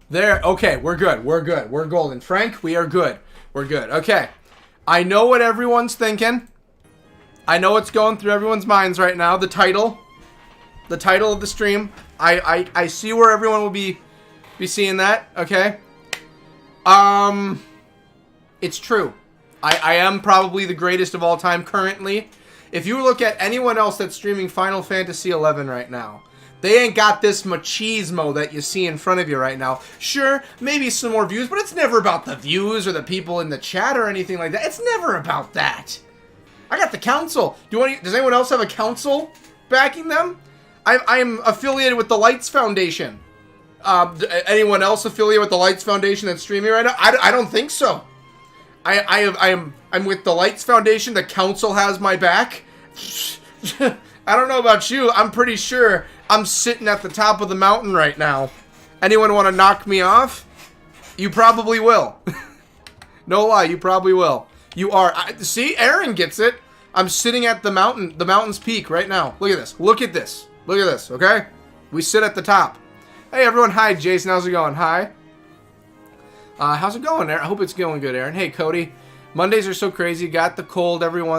There. Okay, we're good. We're good. We're golden. Frank, we are good. We're good. Okay. I know what everyone's thinking. I know what's going through everyone's minds right now. The title of the stream. I see where everyone will be seeing that. Okay. It's true. I am probably the greatest of all time currently. If you look at anyone else that's streaming Final Fantasy XI right now, they ain't got this machismo that you see in front of you right now. Sure, maybe some more views, but it's never about the views or the people in the chat or anything like that. It's never about that. I got the council. Does anyone else have a council backing them? I'm affiliated with the Lights Foundation. Anyone else affiliated with the Lights Foundation that's streaming right now? I don't think so. I'm with the Lights Foundation. The council has my back. I don't know about you. I'm pretty sure I'm sitting at the top of the mountain right now. Anyone want to knock me off? You probably will. No lie, you probably will. You are. See, Aaron gets it. I'm sitting at the mountain's peak right now. Look at this. Look at this. Look at this, okay? We sit at the top. Hey, everyone. Hi, Jason. How's it going? Hi. How's it going, Aaron? I hope it's going good, Aaron. Hey, Cody. Mondays are so crazy. Got the cold everyone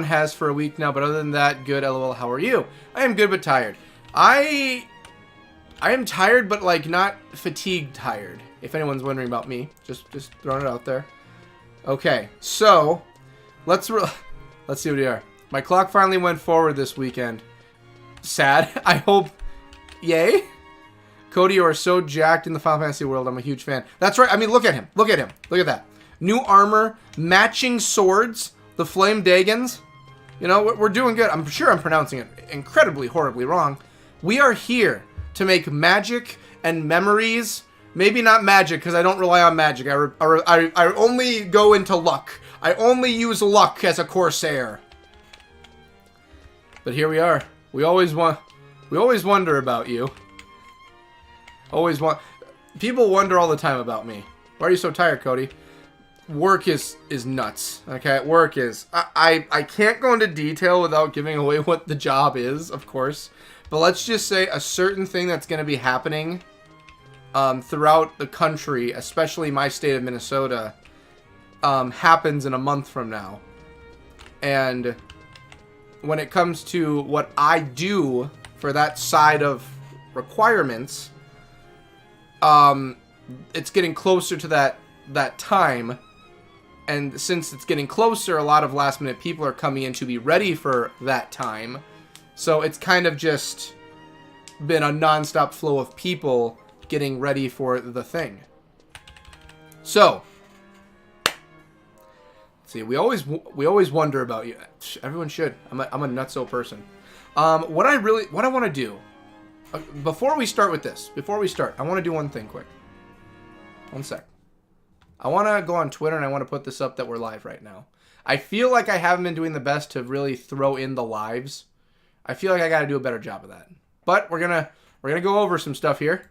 has for a week now, but other than that, good. LOL. How are you? I am good, but tired. I am tired, but like not fatigued tired. If anyone's wondering about me, just throwing it out there. Okay, so let's see what we are. My clock finally went forward this weekend. Sad. I hope. Yay. Cody, you are so jacked in the Final Fantasy world. I'm a huge fan. That's right. I mean, look at him. Look at him. Look at that. New armor, matching swords, the flame Dagons. You know, we're doing good. I'm sure I'm pronouncing it incredibly, horribly wrong. We are here to make magic and memories. Maybe not magic, because I don't rely on magic. I only go into luck. I only use luck as a Corsair. But here we are. We always wonder about you. People wonder all the time about me. Why are you so tired, Cody? Work is nuts. Okay, work is. I can't go into detail without giving away what the job is, of course. But let's just say a certain thing that's going to be happening throughout the country, especially my state of Minnesota, happens in a month from now. And when it comes to what I do for that side of requirements, it's getting closer to that time. And since it's getting closer, a lot of last minute people are coming in to be ready for that time. So it's kind of just been a non-stop flow of people getting ready for the thing. So, see, we always wonder about you. Everyone should. I'm a nutso person. What I want to do before we start, I want to do one thing quick. One sec. I want to go on Twitter and I want to put this up that we're live right now. I feel like I haven't been doing the best to really throw in the lives. I feel like I got to do a better job of that. But we're gonna go over some stuff here.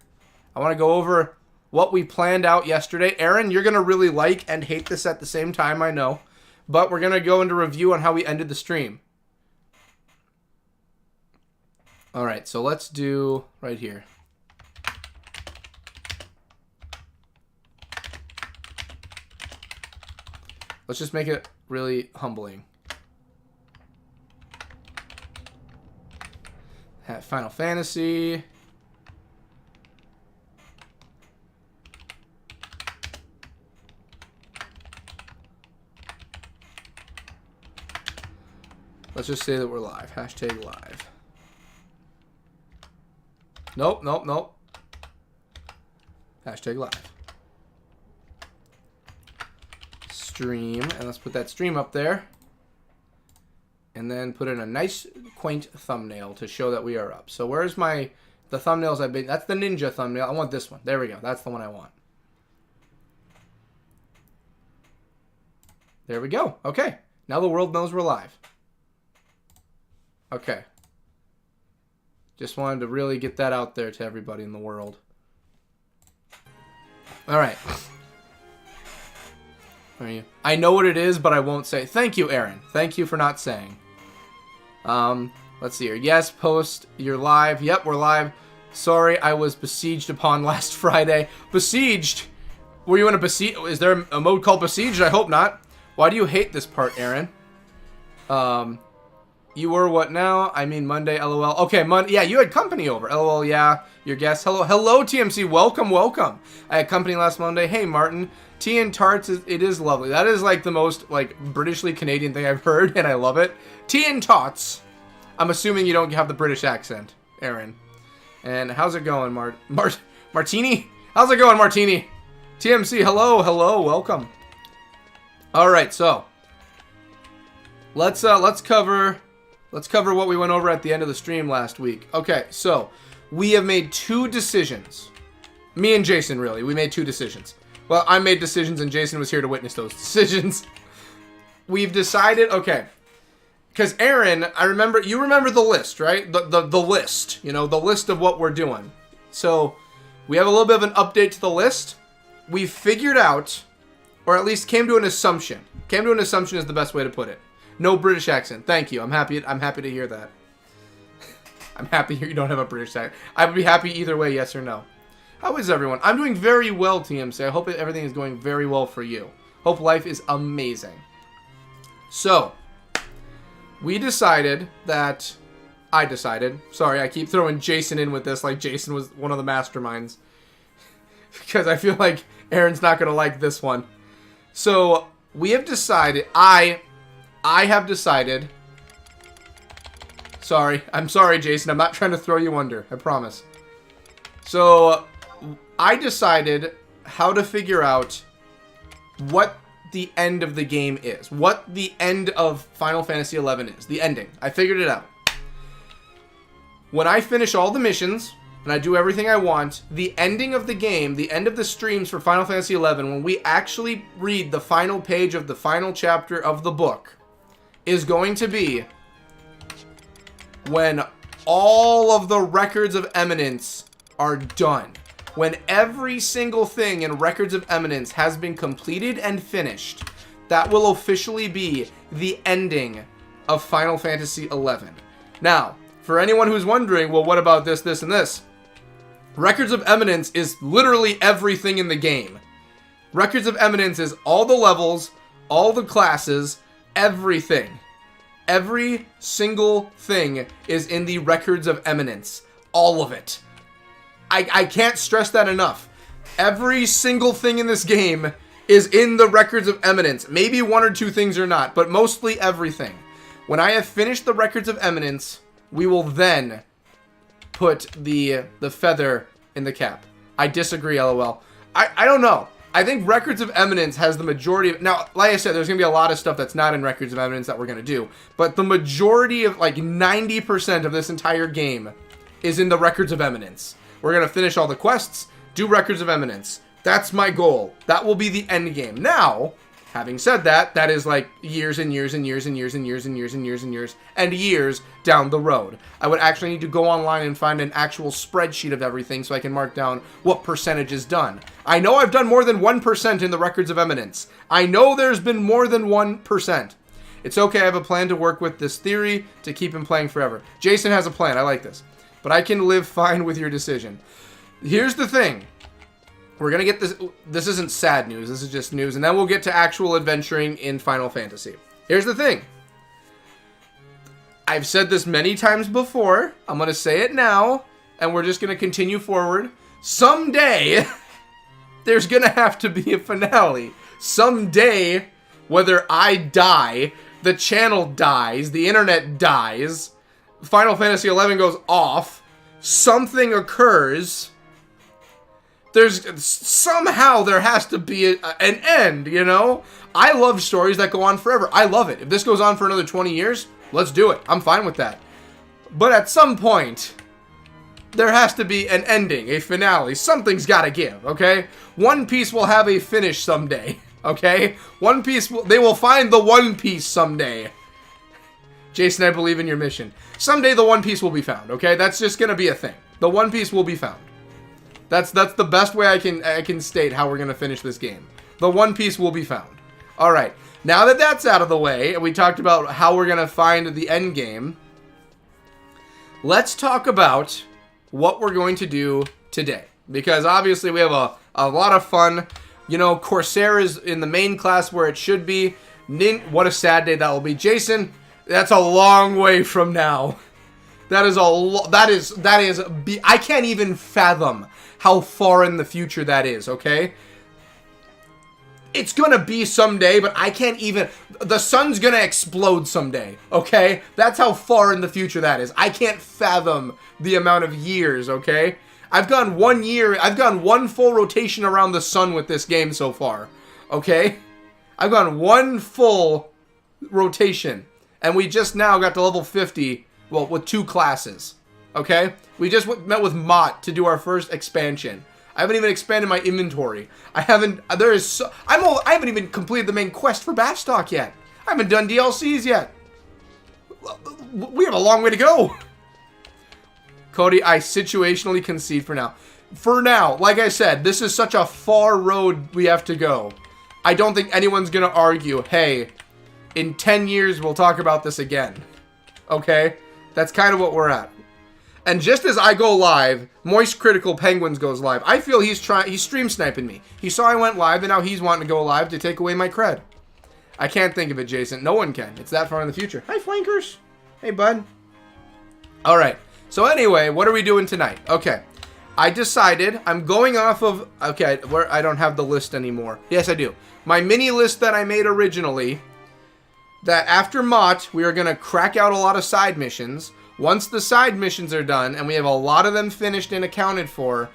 I want to go over what we planned out yesterday. Aaron, you're gonna really like and hate this at the same time, I know. But we're gonna go into review on how we ended the stream. All right, so let's do right here. Let's just make it really humbling. Final Fantasy. Let's just say that we're live. Hashtag live. Nope. Hashtag live. Stream, and let's put that stream up there. And then put in a nice, quaint thumbnail to show that we are up. So where's the thumbnails I've been... That's the ninja thumbnail. I want this one. There we go. That's the one I want. There we go. Okay. Now the world knows we're live. Okay. Just wanted to really get that out there to everybody in the world. All right. I know what it is, but I won't say. Thank you, Aaron. Thank you for not saying. Let's see here. Yes, post. You're live. Yep, we're live. Sorry, I was besieged upon last Friday. Besieged? Were you in a besiege? Is there a mode called besieged? I hope not. Why do you hate this part, Aaron? You were what now? I mean Monday, LOL. Okay, yeah, you had company over. LOL, yeah. Your guest. Hello, TMC. Welcome. I had company last Monday. Hey, Martin. Tea and tarts, it is lovely. That is like the most like Britishly Canadian thing I've heard, and I love it. Tea and tots. I'm assuming you don't have the British accent, Aaron. And how's it going, Martini? How's it going, Martini? TMC, hello, welcome. All right, so let's cover what we went over at the end of the stream last week. Okay, so we have made 2 decisions. Me and Jason, really, we made 2 decisions. Well, I made decisions, and Jason was here to witness those decisions. We've decided, okay. Because Aaron, you remember the list, right? The list, you know, the list of what we're doing. So we have a little bit of an update to the list. We figured out, or at least came to an assumption. Came to an assumption is the best way to put it. No British accent. Thank you. I'm happy to hear that. I'm happy you don't have a British accent. I would be happy either way, yes or no. How is everyone? I'm doing very well, TMC. I hope everything is going very well for you. Hope life is amazing. So we decided that... Sorry, I keep throwing Jason in with this like Jason was one of the masterminds. Because I feel like Aaron's not going to like this one. So we have decided... I have decided... I'm sorry, Jason. I'm not trying to throw you under. I promise. So I decided how to figure out what the end of the game is. What the end of Final Fantasy XI is. The ending. I figured it out. When I finish all the missions, and I do everything I want, the ending of the game, the end of the streams for Final Fantasy XI, when we actually read the final page of the final chapter of the book, is going to be when all of the Records of Eminence are done. When every single thing in Records of Eminence has been completed and finished, that will officially be the ending of Final Fantasy XI. Now, for anyone who's wondering, well, what about this, this, and this? Records of Eminence is literally everything in the game. Records of Eminence is all the levels, all the classes, everything. Every single thing is in the Records of Eminence. All of it. I can't stress that enough. Every single thing in this game is in the Records of Eminence. Maybe 1 or 2 things are not, but mostly everything. When I have finished the Records of Eminence, we will then put the feather in the cap. I disagree, LOL. I don't know. I think Records of Eminence has the majority of... Now, like I said, there's going to be a lot of stuff that's not in Records of Eminence that we're going to do. But the majority of, like, 90% of this entire game is in the Records of Eminence. We're going to finish all the quests, do Records of Eminence. That's my goal. That will be the end game. Now, having said that, that is like years and years and years and years and years and years and years and years and years down the road. I would actually need to go online and find an actual spreadsheet of everything so I can mark down what percentage is done. I know I've done more than 1% in the Records of Eminence. I know there's been more than 1%. It's okay, I have a plan to work with this theory to keep him playing forever. Jason has a plan, I like this. But I can live fine with your decision. Here's the thing. We're going to get this... This isn't sad news, this is just news. And then we'll get to actual adventuring in Final Fantasy. Here's the thing. I've said this many times before. I'm going to say it now. And we're just going to continue forward. Someday, there's going to have to be a finale. Someday, whether I die, the channel dies, the internet dies, Final Fantasy XI goes off, something occurs, somehow there has to be an end, you know? I love stories that go on forever. I love it. If this goes on for another 20 years, let's do it. I'm fine with that. But at some point, there has to be an ending, a finale. Something's got to give, okay? One Piece will have a finish someday, okay? One Piece, they will find the One Piece someday. Jason, I believe in your mission. Someday the One Piece will be found, okay? That's just going to be a thing. The One Piece will be found. That's the best way I can state how we're going to finish this game. The One Piece will be found. All right. Now that that's out of the way, and we talked about how we're going to find the end game, let's talk about what we're going to do today. Because obviously we have a lot of fun. You know, Corsair is in the main class where it should be. What a sad day that will be. Jason, that's a long way from now. That is I can't even fathom how far in the future that is, okay? It's gonna be someday, but I can't even... The sun's gonna explode someday, okay? That's how far in the future that is. I can't fathom the amount of years, okay? I've gone 1 year... I've gone 1 full rotation around the sun with this game so far, okay? I've gone 1 full rotation, and we just now got to level 50, well, with 2 classes, okay? We just met with Mott to do our first expansion. I haven't even expanded my inventory. I haven't even completed the main quest for Bastock yet. I haven't done DLCs yet. We have a long way to go. Cody, I situationally concede for now. For now, like I said, this is such a far road we have to go. I don't think anyone's gonna argue, hey, in 10 years we'll talk about this again. Okay? That's kind of what we're at. And just as I go live, Moist Critical Penguins goes live. I feel he's stream sniping me. He saw I went live, and now he's wanting to go live to take away my cred. I can't think of it, Jason. No one can. It's that far in the future. Hi, Flankers. Hey, bud. All right. So anyway, what are we doing tonight? Okay. I decided I'm going off of... Okay, where I don't have the list anymore. Yes, I do. My mini list that I made originally, that after Mott, we are going to crack out a lot of side missions. Once the side missions are done, and we have a lot of them finished and accounted for,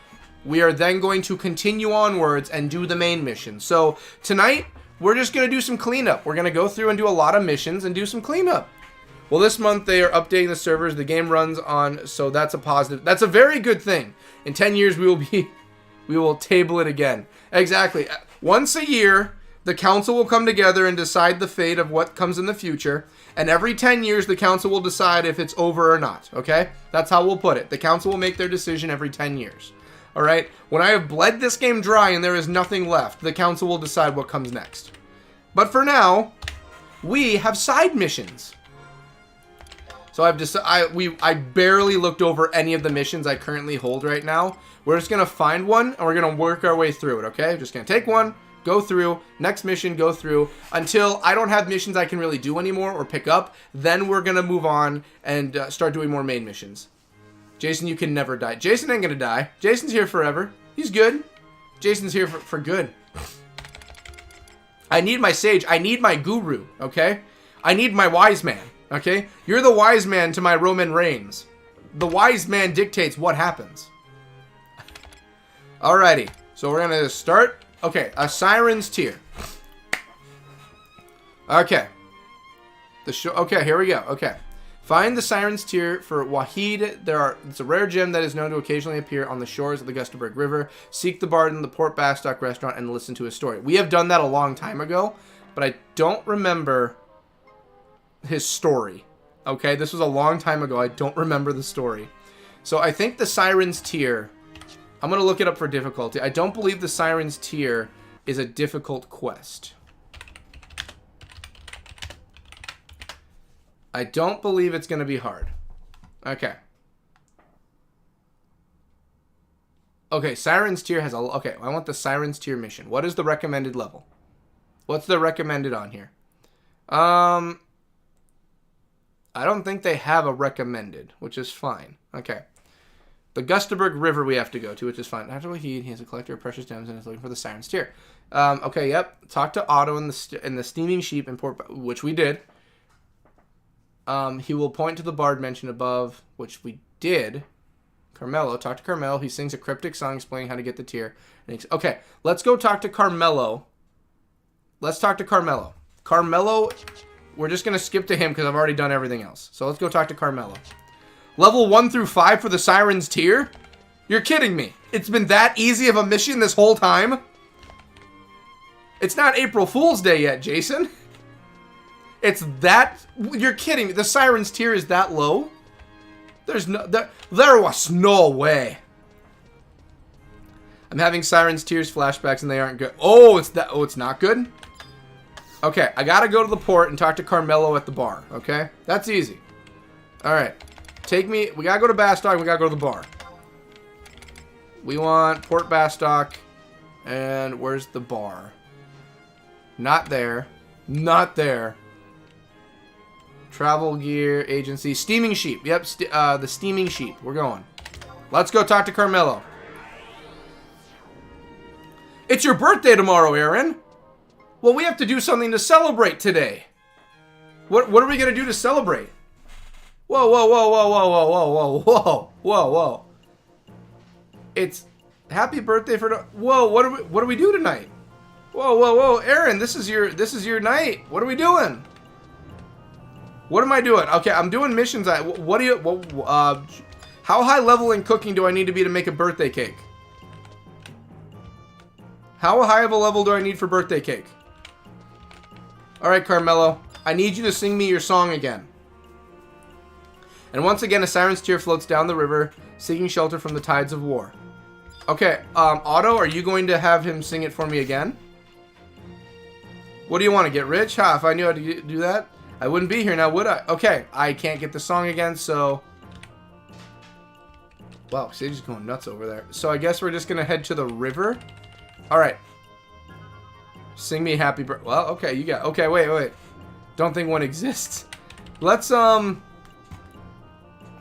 we are then going to continue onwards and do the main mission. So, tonight, we're just going to do some cleanup. We're going to go through and do a lot of missions and do some cleanup. Well, this month, they are updating the servers. The game runs on, so that's a positive. That's a very good thing. In 10 years, we will table it again. Exactly. Once a year, the council will come together and decide the fate of what comes in the future. And every 10 years, the council will decide if it's over or not, okay? That's how we'll put it. The council will make their decision every 10 years, all right? When I have bled this game dry and there is nothing left, the council will decide what comes next. But for now, we have side missions. So I barely looked over any of the missions I currently hold right now. We're just going to find one, and we're going to work our way through it, okay? Just going to take one. Go through, next mission, go through, until I don't have missions I can really do anymore or pick up. Then we're going to move on and start doing more main missions. Jason, you can never die. Jason ain't going to die. Jason's here forever. He's good. Jason's here for good. I need my sage. I need my guru, okay? I need my wise man, okay? You're the wise man to my Roman Reigns. The wise man dictates what happens. Alrighty, so we're going to start... Okay, a Siren's Tear. Okay. Okay, here we go. Okay. Find the Siren's Tear for Wahid. It's a rare gem that is known to occasionally appear on the shores of the Gustaberg River. Seek the bard in the Port Bastock restaurant and listen to his story. We have done that a long time ago, but I don't remember his story. Okay, this was a long time ago. I don't remember the story. So I think the Siren's Tear... I'm going to look it up for difficulty. I don't believe the Siren's Tear is a difficult quest. I don't believe it's going to be hard. Okay. Okay, Siren's Tear has a... Okay, I want the Siren's Tear mission. What is the recommended level? What's the recommended on here? I don't think they have a recommended, which is fine. Okay. The Gustaberg River we have to go to, which is fine. After he has a collector of precious gems and is looking for the Siren's Tear. Okay, yep. Talk to Otto in the Steaming Sheep in Port, which we did. He will point to the bard mentioned above, which we did. Carmelo. Talk to Carmelo. He sings a cryptic song explaining how to get the tear. Okay, let's go talk to Carmelo. Let's talk to Carmelo. Carmelo, we're just going to skip to him because I've already done everything else. So let's go talk to Carmelo. Level 1 through 5 for the Siren's Tear? You're kidding me. It's been that easy of a mission this whole time? It's not April Fool's Day yet, Jason. It's that... You're kidding me. The Siren's Tear is that low? There's no... There was no way. I'm having Siren's Tears flashbacks and they aren't good. Oh, it's that... Oh, it's not good? Okay, I gotta go to the port and talk to Carmelo at the bar, okay? That's easy. Alright. Take me... We gotta go to Bastock and we gotta go to the bar. We want Port Bastock. And where's the bar? Not there. Not there. Travel gear agency. Steaming sheep. Yep, the steaming sheep. We're going. Let's go talk to Carmelo. It's your birthday tomorrow, Aaron. Well, we have to do something to celebrate today. What are we going to do to celebrate? Whoa, whoa, whoa, whoa, whoa, whoa, whoa, whoa, whoa, whoa. It's happy birthday for... Whoa, what do we do tonight? Whoa, whoa, whoa. Aaron, this is your night. What are we doing? What am I doing? Okay, I'm doing missions. What do you... how high level in cooking do I need to be to make a birthday cake? How high of a level do I need for birthday cake? Alright, Carmelo. I need you to sing me your song again. And once again, a siren's tear floats down the river, seeking shelter from the tides of war. Okay, Otto, are you going to have him sing it for me again? What do you want to get rich? Ha, if I knew how to do that, I wouldn't be here now, would I? Okay, I can't get the song again, so... Wow, Sage is going nuts over there. So I guess we're just going to head to the river. Alright. Sing me happy birthday. Well, okay, you got... Okay, wait. Don't think one exists. Let's,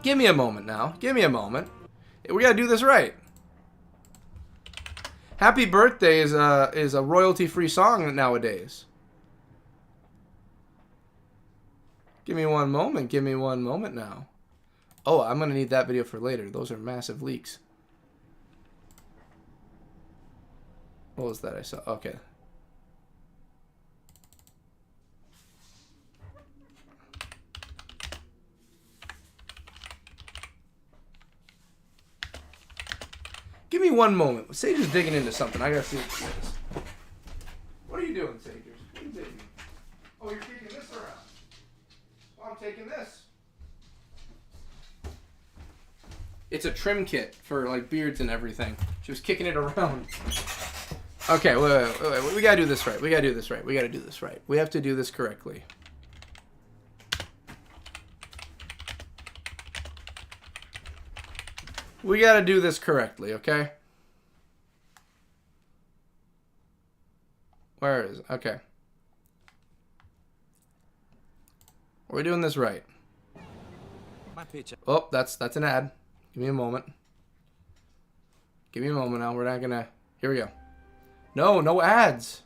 give me a moment now. Give me a moment. We gotta do this right. Happy birthday is a royalty-free song nowadays. Give me one moment. Give me one moment now. Oh, I'm gonna need that video for later. Those are massive leaks. What was that I saw? Okay. Give me one moment. Sage is digging into something. I gotta see what this is. What are you doing, Sage? What are you digging? Oh, you're kicking this around. Oh, I'm taking this. It's a trim kit for like beards and everything. She was kicking it around. Okay, wait. We gotta do this right. We gotta do this right. We gotta do this right. We have to do this correctly. We gotta do this correctly, okay? Where is it? Okay. Are we doing this right? Oh, that's an ad. Give me a moment. Give me a moment now. We're not gonna... Here we go. No ads.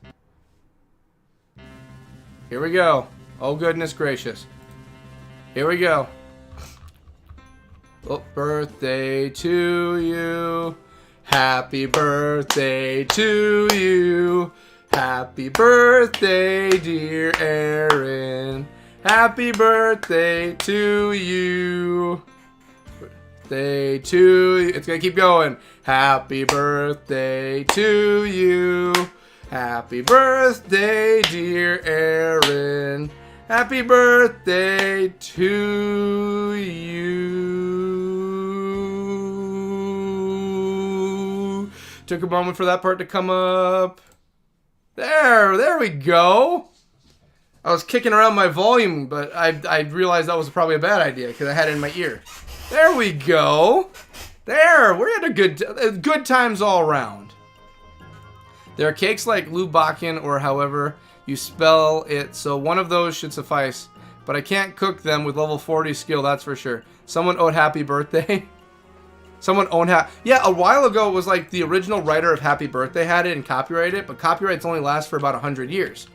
Here we go. Oh, goodness gracious. Here we go. Oh, birthday to you. Happy birthday to you. Happy birthday, dear Aaron. Happy birthday to you. Birthday to you. It's gonna keep going. Happy birthday to you. Happy birthday, dear Aaron. Happy birthday to you. Took a moment for that part to come up. There we go. I was kicking around my volume, but I realized that was probably a bad idea because I had it in my ear. There we go. There, we're at a good times all around. There are cakes like Lubakin or however you spell it, so one of those should suffice. But I can't cook them with level 40 skill, that's for sure. Someone owed happy birthday. Someone owned Yeah, a while ago it was like the original writer of Happy Birthday had it and copyrighted it, but copyrights only last for about 100 years.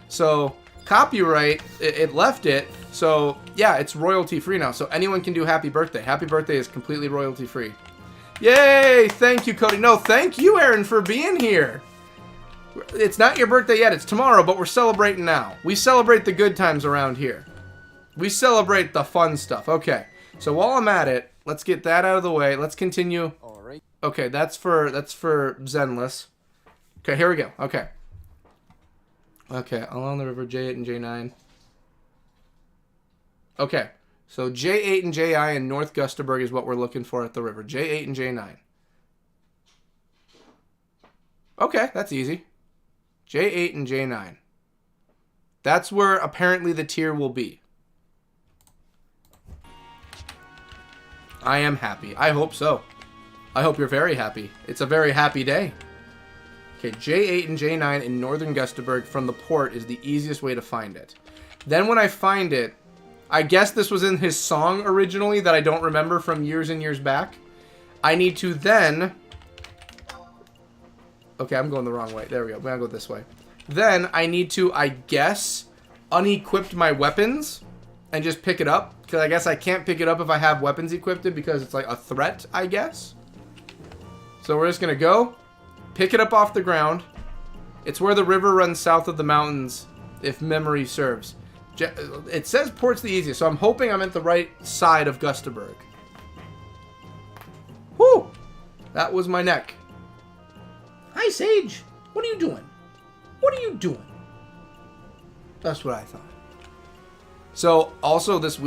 So copyright, it left it. So yeah, it's royalty free now. So anyone can do Happy Birthday. Happy Birthday is completely royalty free. Yay! Thank you, Cody. No, thank you, Aaron, for being here. It's not your birthday yet, it's tomorrow, but we're celebrating now. We celebrate the good times around here. We celebrate the fun stuff. Okay, so while I'm at it, let's get that out of the way. Let's continue. All right. Okay, that's for Zenless. Okay, here we go. Okay. Okay, along the river, J8 and J9. Okay, so J8 and JI in North Gustaberg is what we're looking for at the river. J8 and J9. Okay, that's easy. J8 and J9. That's where apparently the tier will be. I am happy. I hope so. I hope you're very happy. It's a very happy day. Okay, J8 and J9 in northern Gustaberg from the port is the easiest way to find it. Then when I find it, I guess this was in his song originally that I don't remember from years and years back. I need to then... Okay, I'm going the wrong way. There we go. We're going to go this way. Then I need to, I guess, unequip my weapons and just pick it up. Because I guess I can't pick it up if I have weapons equipped because it's like a threat, I guess. So we're just going to go, pick it up off the ground. It's where the river runs south of the mountains, if memory serves. It says port's the easiest, so I'm hoping I'm at the right side of Gustaberg. Whew! That was my neck. Hi, Sage. What are you doing? What are you doing? That's what I thought. So, also this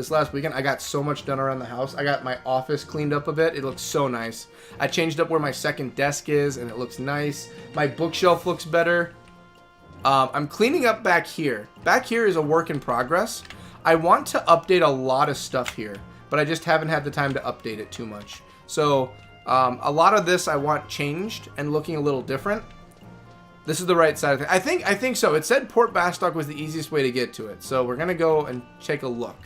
last weekend, I got so much done around the house. I got my office cleaned up a bit. It looks so nice. I changed up where my second desk is, and it looks nice. My bookshelf looks better. I'm cleaning up back here. Back here is a work in progress. I want to update a lot of stuff here, but I just haven't had the time to update it too much. So, a lot of this I want changed and looking a little different. This is the right side of it. I think so. It said Port Bastock was the easiest way to get to it. So we're gonna go and take a look.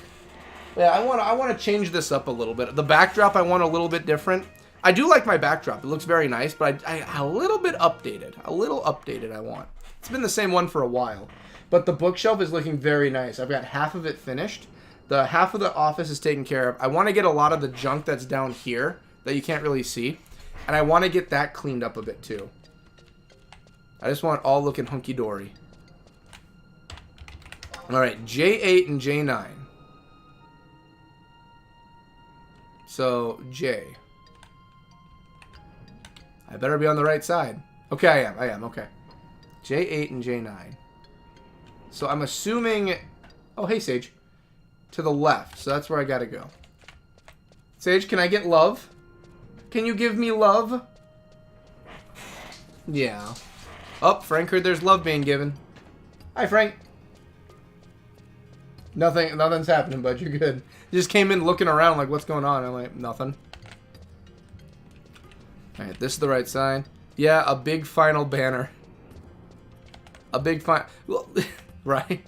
Yeah, I want to change this up a little bit. The backdrop I want a little bit different. I do like my backdrop. It looks very nice, but I a little bit updated. A little updated I want. It's been the same one for a while. But the bookshelf is looking very nice. I've got half of it finished. The half of the office is taken care of. I want to get a lot of the junk that's down here that you can't really see. And I want to get that cleaned up a bit too. I just want it all looking hunky-dory. Alright, J8 and J9. So, J. I better be on the right side. Okay, I am, okay. J8 and J9. So I'm assuming... Oh, hey, Sage. To the left, so that's where I gotta go. Sage, can I get love? Can you give me love? Yeah. Oh, Frank heard there's love being given. Hi, Frank. Nothing's happening, bud. You're good. You just came in looking around like, what's going on? I'm like, nothing. Alright, this is the right side. Yeah, a big final banner. A big final... Well, right.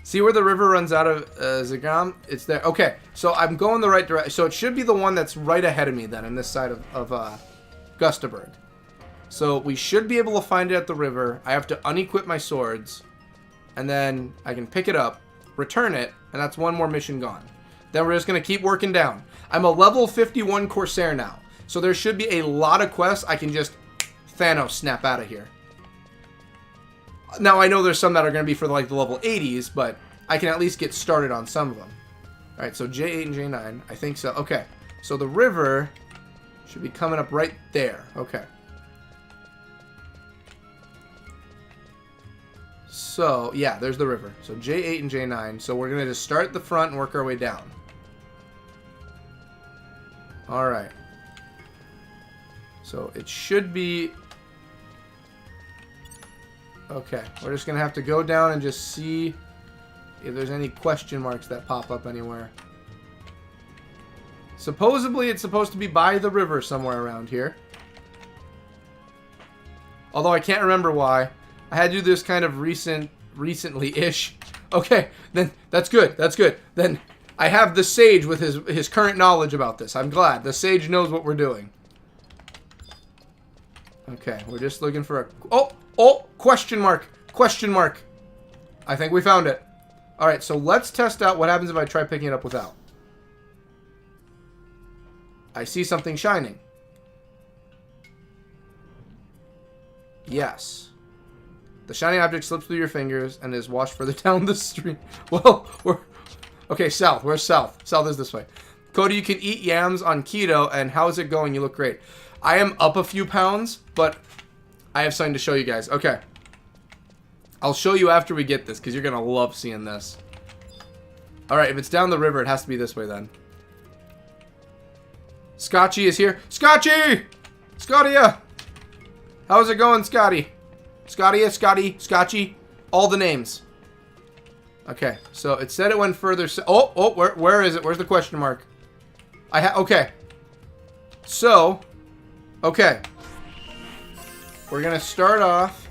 See where the river runs out of Zagam? It's there. Okay, so I'm going the right direction. So it should be the one that's right ahead of me then, on this side of Gustaberg. So we should be able to find it at the river. I have to unequip my swords. And then I can pick it up, return it, and that's one more mission gone. Then we're just going to keep working down. I'm a level 51 Corsair now. So there should be a lot of quests I can just Thanos snap out of here. Now I know there's some that are going to be for like the level 80s, but I can at least get started on some of them. Alright, so J8 and J9. I think so. Okay, so the river should be coming up right there. Okay. So, yeah, there's the river. So J8 and J9. So we're going to just start at the front and work our way down. Alright. So it should be... Okay, we're just going to have to go down and just see if there's any question marks that pop up anywhere. Supposedly it's supposed to be by the river somewhere around here. Although I can't remember why. I had to do this kind of recently-ish. Okay, then that's good. That's good. Then I have the Sage with his current knowledge about this. I'm glad. The Sage knows what we're doing. Okay, we're just looking for a... Oh, question mark. Question mark. I think we found it. Alright, so let's test out what happens if I try picking it up without. I see something shining. Yes. The shiny object slips through your fingers and is washed further down the stream. Well, we're... Okay, south. Where's south? South is this way. Cody, you can eat yams on keto, and how's it going? You look great. I am up a few pounds, but I have something to show you guys. Okay. I'll show you after we get this, because you're going to love seeing this. Alright, if it's down the river, it has to be this way then. Scotchy is here. Scotchy! Scottia! How's it going, Scotty? Scottia, Scotty, Scotchy. All the names. Okay, so it said it went further. Where is it? Where's the question mark? Okay. So, okay. We're going to start off.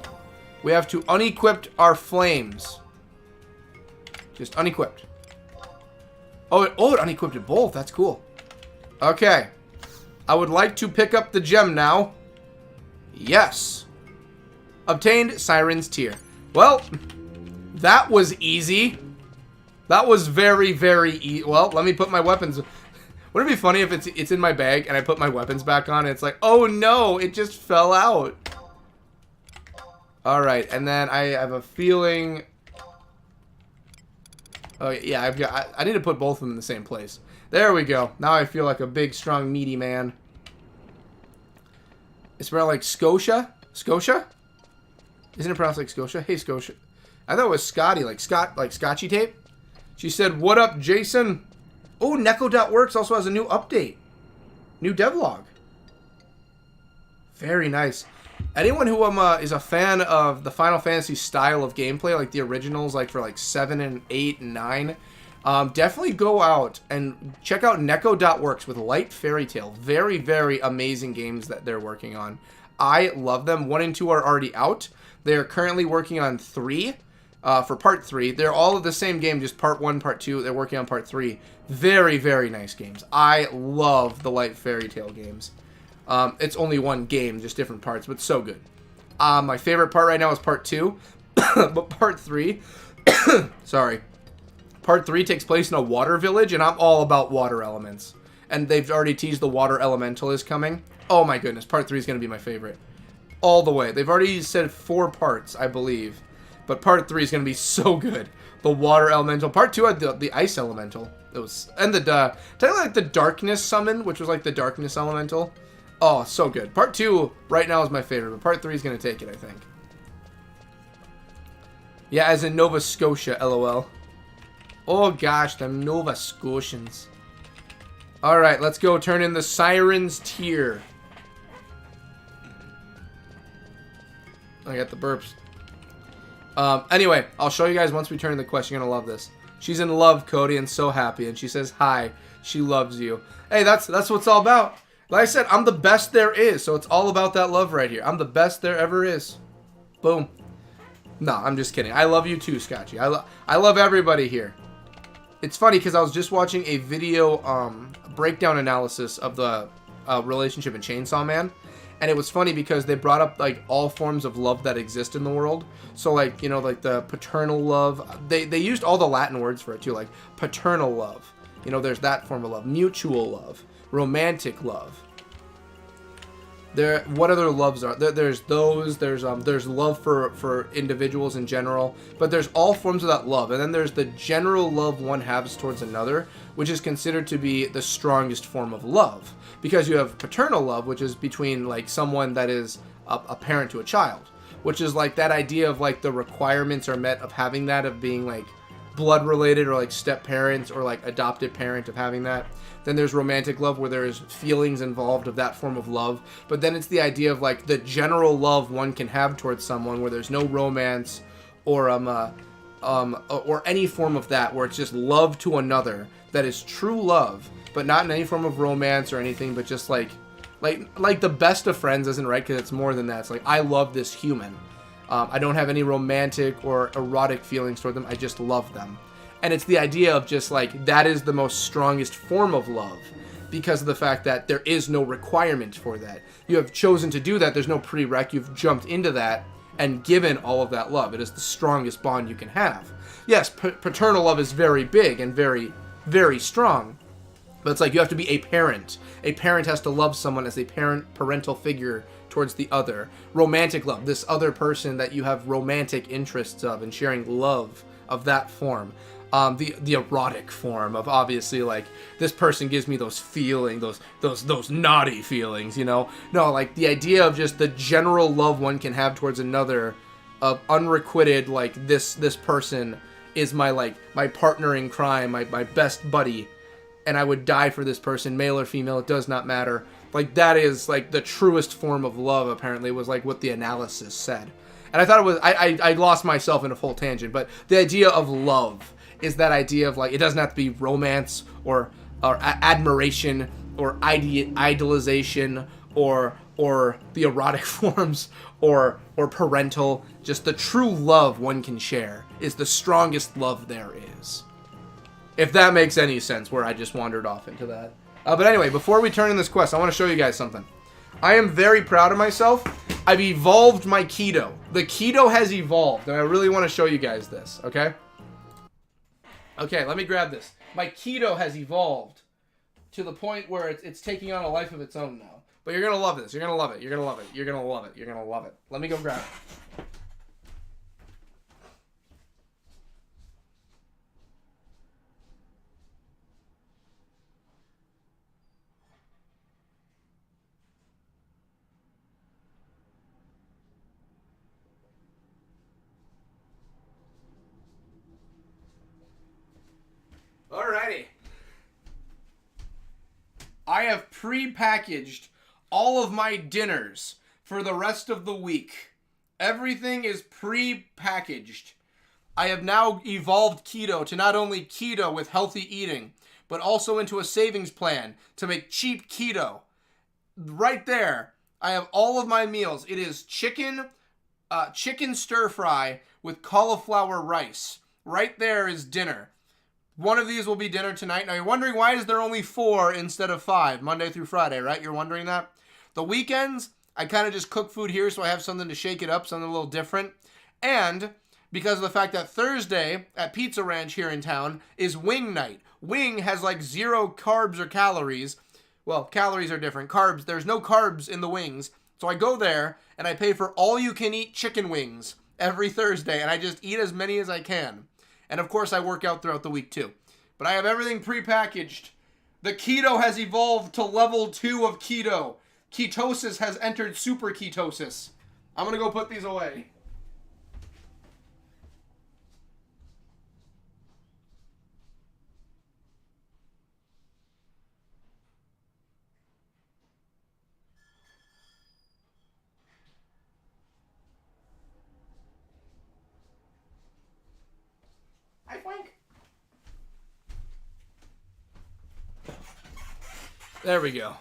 We have to unequip our flames. Just unequipped. Oh, it unequipped it both. That's cool. Okay. I would like to pick up the gem now. Yes. Obtained Siren's Tear. Well, that was easy. That was very, very easy. Well, let me put my weapons. Wouldn't it be funny if it's in my bag and I put my weapons back on and it's like, oh no, it just fell out. Alright, and then I have a feeling... Oh, yeah, I need to put both of them in the same place. There we go. Now I feel like a big, strong, meaty man. It smells like Scotia? Scotia? Isn't it pronounced like Scotia? Hey, Scotia. I thought it was Scotty, like Scotchy tape. She said, what up, Jason? Oh, Neko.works also has a new update. New devlog. Very nice. Anyone who is a fan of the Final Fantasy style of gameplay, like the originals, like for like 7 and 8 and 9, definitely go out and check out Neko.works with Light Fairy Tail. Very, very amazing games that they're working on. I love them. 1 and 2 are already out. They are currently working on 3 for part 3. They're all of the same game, just part 1, part 2. They're working on part 3. Very, very nice games. I love the Light Fairy Tail games. It's only one game, just different parts, but so good. My favorite part right now is part 2, but part 3, sorry, part 3 takes place in a water village, and I'm all about water elements. And they've already teased the water elemental is coming. Oh my goodness, part 3 is going to be my favorite. All the way. They've already said 4 parts, I believe, but part 3 is going to be so good. The water elemental. Part 2 had the ice elemental. It was, and technically like the darkness summon, which was like the darkness elemental. Oh, so good. Part 2 right now is my favorite, but part 3 is going to take it, I think. Yeah, as in Nova Scotia, LOL. Oh gosh, them Nova Scotians. Alright, let's go turn in the Siren's Tear. I got the burps. Anyway, I'll show you guys once we turn in the quest. You're going to love this. She's in love, Cody, and so happy. And she says, hi. She loves you. Hey, that's what it's all about. Like I said, I'm the best there is, so it's all about that love right here. I'm the best there ever is. Boom. No, I'm just kidding. I love you too, Scotchy. I love everybody here. It's funny because I was just watching a video breakdown analysis of the relationship in Chainsaw Man, and it was funny because they brought up like all forms of love that exist in the world. So like, you know, like the paternal love. They used all the Latin words for it too, like paternal love. You know, there's that form of love. Mutual love. Romantic love. What other loves are there? There's those. There's love for individuals in general, but there's all forms of that love, and then there's the general love one has towards another, which is considered to be the strongest form of love, because you have paternal love, which is between like someone that is a parent to a child, which is like that idea of like the requirements are met of having that, of being like blood related or like step parents or like adopted parent, of having that. Then there's romantic love, where there's feelings involved of that form of love. But then it's the idea of like the general love one can have towards someone, where there's no romance or any form of that, where it's just love to another that is true love, but not in any form of romance or anything, but just like the best of friends isn't right, because it's more than that. It's like, I love this human. I don't have any romantic or erotic feelings toward them. I just love them. And it's the idea of just like, that is the most strongest form of love, because of the fact that there is no requirement for that. You have chosen to do that. There's no prereq. You've jumped into that and given all of that love. It is the strongest bond you can have. Yes, paternal love is very big and very, very strong. But it's like, you have to be a parent. A parent has to love someone as a parental figure towards the other. Romantic love, this other person that you have romantic interests of, and sharing love of that form. The erotic form of, obviously, like, this person gives me those feelings, those naughty feelings, you know? No, like, the idea of just the general love one can have towards another, of unrequited, like, this person is my partner in crime, my best buddy, and I would die for this person, male or female, it does not matter. Like, that is, like, the truest form of love, apparently, was, like, what the analysis said. And I thought it was, I lost myself in a full tangent, but the idea of love is that idea of, like, it doesn't have to be romance or admiration idolization or the erotic forms or parental. Just the true love one can share is the strongest love there is. If that makes any sense, where I just wandered off into that. But anyway, before we turn in this quest, I want to show you guys something. I am very proud of myself. I've evolved my keto. The keto has evolved, and I really want to show you guys this, okay? Okay, let me grab this. My keto has evolved to the point where it's taking on a life of its own now. But you're going to love this. You're going to love it. You're going to love it. You're going to love it. You're going to love it. Let me go grab it. Alrighty. I have pre-packaged all of my dinners for the rest of the week. Everything is pre-packaged. I have now evolved keto to not only keto with healthy eating, but also into a savings plan to make cheap keto. Right there, I have all of my meals. It is chicken stir fry with cauliflower rice. Right there is dinner. One of these will be dinner tonight. Now, you're wondering, why is there only 4 instead of 5, Monday through Friday, right? You're wondering that? The weekends, I kind of just cook food here so I have something to shake it up, something a little different. And because of the fact that Thursday at Pizza Ranch here in town is wing night. Wing has like 0 carbs or calories. Well, calories are different. Carbs, there's no carbs in the wings. So I go there and I pay for all-you-can-eat chicken wings every Thursday, and I just eat as many as I can. And of course, I work out throughout the week too. But I have everything pre-packaged. The keto has evolved to level 2 of keto. Ketosis has entered super ketosis. I'm going to go put these away. Hi, Frank. There we go.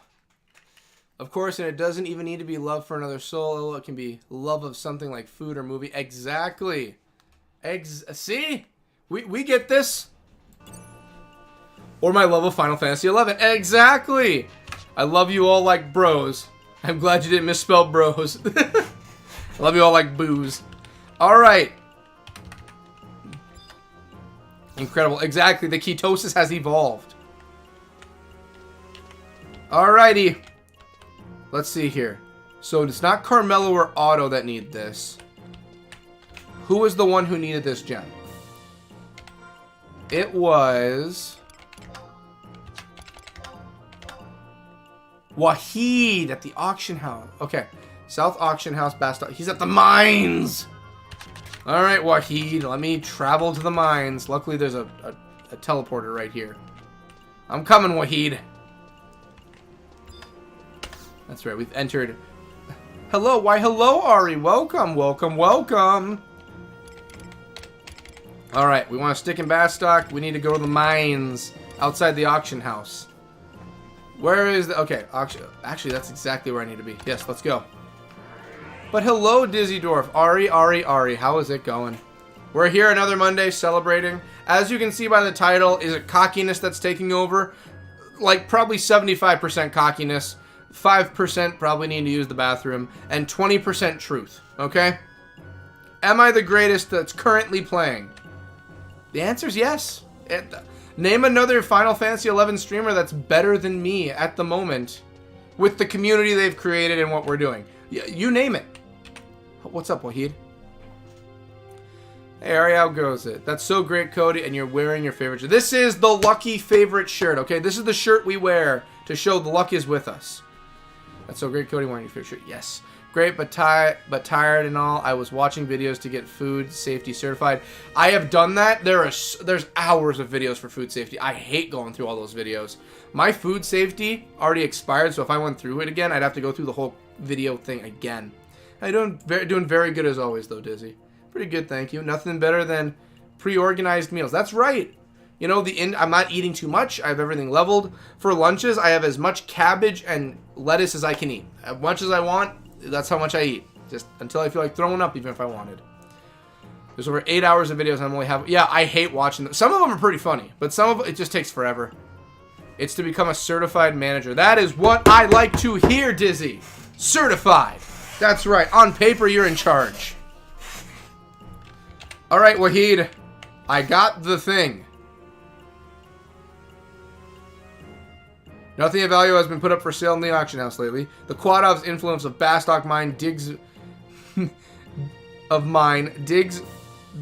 Of course, and it doesn't even need to be love for another soul. It can be love of something like food or movie. Exactly. See? We get this. Or my love of Final Fantasy XI. Exactly. I love you all like bros. I'm glad you didn't misspell bros. I love you all like booze. All right. Incredible. Exactly. The ketosis has evolved. Alrighty. Let's see here. So it's not Carmelo or Otto that need this. Who was the one who needed this gem? It was Wahid at the auction house. Okay. South Auction House, Bastard. He's at the mines. Alright, Wahid. Let me travel to the mines. Luckily, there's a teleporter right here. I'm coming, Wahid. That's right, we've entered. Hello, why hello, Ari. Welcome, welcome, welcome. Alright, we want to stick in Bastock. We need to go to the mines outside the auction house. Where is the... Okay, auction... Actually, that's exactly where I need to be. Yes, let's go. But hello, Dizzy Dwarf. Ari, how is it going? We're here another Monday celebrating. As you can see by the title, is it cockiness that's taking over? Like, probably 75% cockiness. 5% probably need to use the bathroom, and 20% truth, okay? Am I the greatest that's currently playing? The answer is yes. Name another Final Fantasy XI streamer that's better than me at the moment with the community they've created and what we're doing. You name it. What's up, Wahid? Hey, Ari, how goes it? That's so great, Cody, and you're wearing your favorite shirt. This is the lucky favorite shirt, okay? This is the shirt we wear to show the luck is with us. That's so great, Cody, wearing your favorite shirt. Yes. Great, but tired and all. I was watching videos to get food safety certified. I have done that. There's hours of videos for food safety. I hate going through all those videos. My food safety already expired, so if I went through it again, I'd have to go through the whole video thing again. I'm doing very good as always, though, Dizzy. Pretty good, thank you. Nothing better than pre-organized meals. That's right. You know, I'm not eating too much. I have everything leveled. For lunches, I have as much cabbage and lettuce as I can eat. As much as I want, that's how much I eat. Just until I feel like throwing up, even if I wanted. There's over 8 hours of videos. I'm only having... Yeah, I hate watching them. Some of them are pretty funny, but some of it just takes forever. It's to become a certified manager. That is what I like to hear, Dizzy. Certified. That's right. On paper, you're in charge. All right, Wahid. I got the thing. Nothing of value has been put up for sale in the auction house lately. The Quadov's influence of Bastock mine digs... digs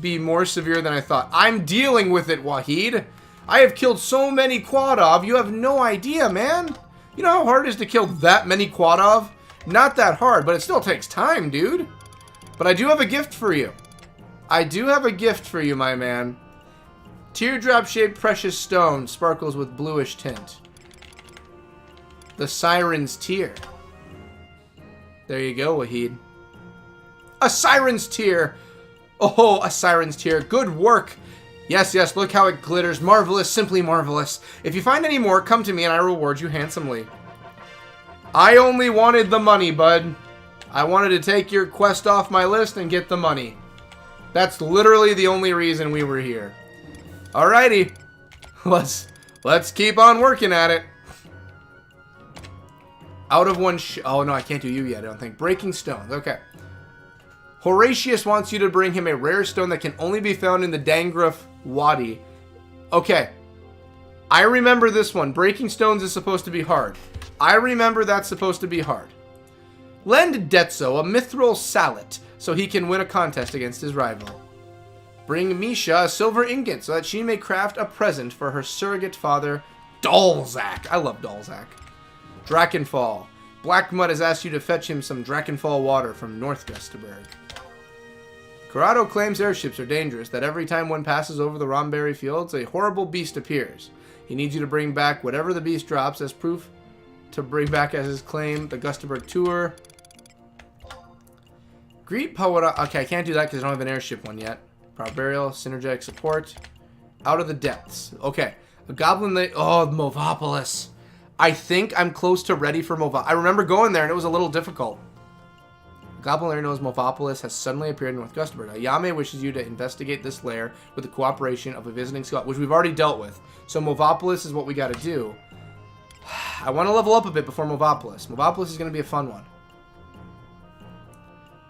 be more severe than I thought. I'm dealing with it, Wahid. I have killed so many Quadov, you have no idea, man. You know how hard it is to kill that many Quadov? Not that hard, but it still takes time, dude. But I do have a gift for you. I do have a gift for you, my man. Teardrop-shaped precious stone sparkles with bluish tint. The Siren's Tear. There you go, Wahid. A Siren's Tear. Oh, a Siren's Tear. Good work. Yes, yes, look how it glitters. Marvelous, simply marvelous. If you find any more, come to me and I reward you handsomely. I only wanted the money, bud. I wanted to take your quest off my list and get the money. That's literally the only reason we were here. Alrighty. Let's keep on working at it. Out of one oh no, I can't do you yet, I don't think. Breaking stones, okay. Horatius wants you to bring him a rare stone that can only be found in the Dangraf Wadi. Okay. I remember this one. Breaking stones is supposed to be hard. I remember that's supposed to be hard. Lend Detzo a mithril sallet so he can win a contest against his rival. Bring Misha a silver ingot so that she may craft a present for her surrogate father, Dalzak. I love Dalzak. Drakenfall. Blackmud has asked you to fetch him some Drakenfall water from North Gustaberg. Corrado claims airships are dangerous, that every time one passes over the Romberry fields, a horrible beast appears. He needs you to bring back whatever the beast drops as proof to bring back as his claim the Gustaberg tour. Greet Poeta. Okay, I can't do that because I don't have an airship one yet. Proud Burial, Synergetic Support. Out of the Depths. Okay. A Goblin... Oh, Movopolis. I think I'm close to ready for Movopolis. I remember going there and it was a little difficult. Goblin lair knows Movopolis has suddenly appeared in North Gustaberg. Ayame wishes you to investigate this lair with the cooperation of a visiting scout, which we've already dealt with. So Movopolis is what we got to do. I want to level up a bit before Movopolis. Movopolis is going to be a fun one.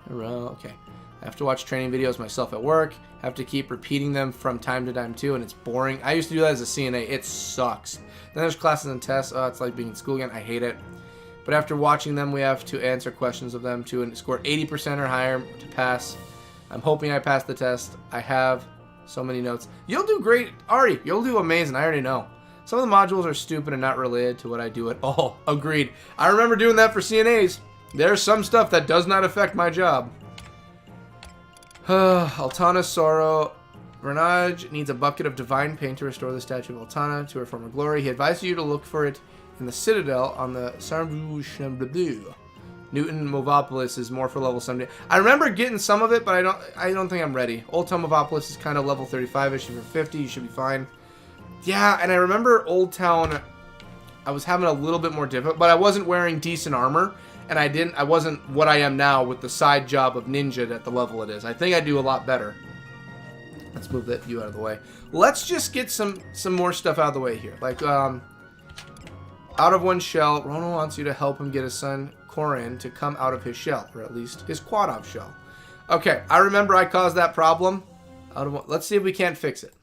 Okay. I have to watch training videos myself at work. I have to keep repeating them from time to time too, and it's boring. I used to do that as a CNA. It sucks. Then there's classes and tests. Oh, it's like being in school again. I hate it. But after watching them, we have to answer questions of them too and score 80% or higher to pass. I'm hoping I pass the test. I have so many notes. You'll do great, Ari. You'll do amazing. I already know. Some of the modules are stupid and not related to what I do at all. Agreed. I remember doing that for CNAs. There's some stuff that does not affect my job. Altana's sorrow. Vernage needs a bucket of divine paint to restore the statue of Altana to her former glory. He advises you to look for it in the Citadel on the Sarbush. Newton Movopolis is more for level 70. I remember getting some of it, but I don't think I'm ready. Old Town Movopolis is kind of level 35-ish. If you're 50, you should be fine. Yeah, and I remember Old Town, I was having a little bit more difficult, but I wasn't wearing decent armor, and I wasn't what I am now with the side job of ninja at the level it is. I think I do a lot better. Let's move you out of the way. Let's just get some more stuff out of the way here. Like, out of one shell, Rono wants you to help him get his son, Corin, to come out of his shell, or at least his Quadov shell. Okay, I remember I caused that problem. Out of one, let's see if we can't fix it.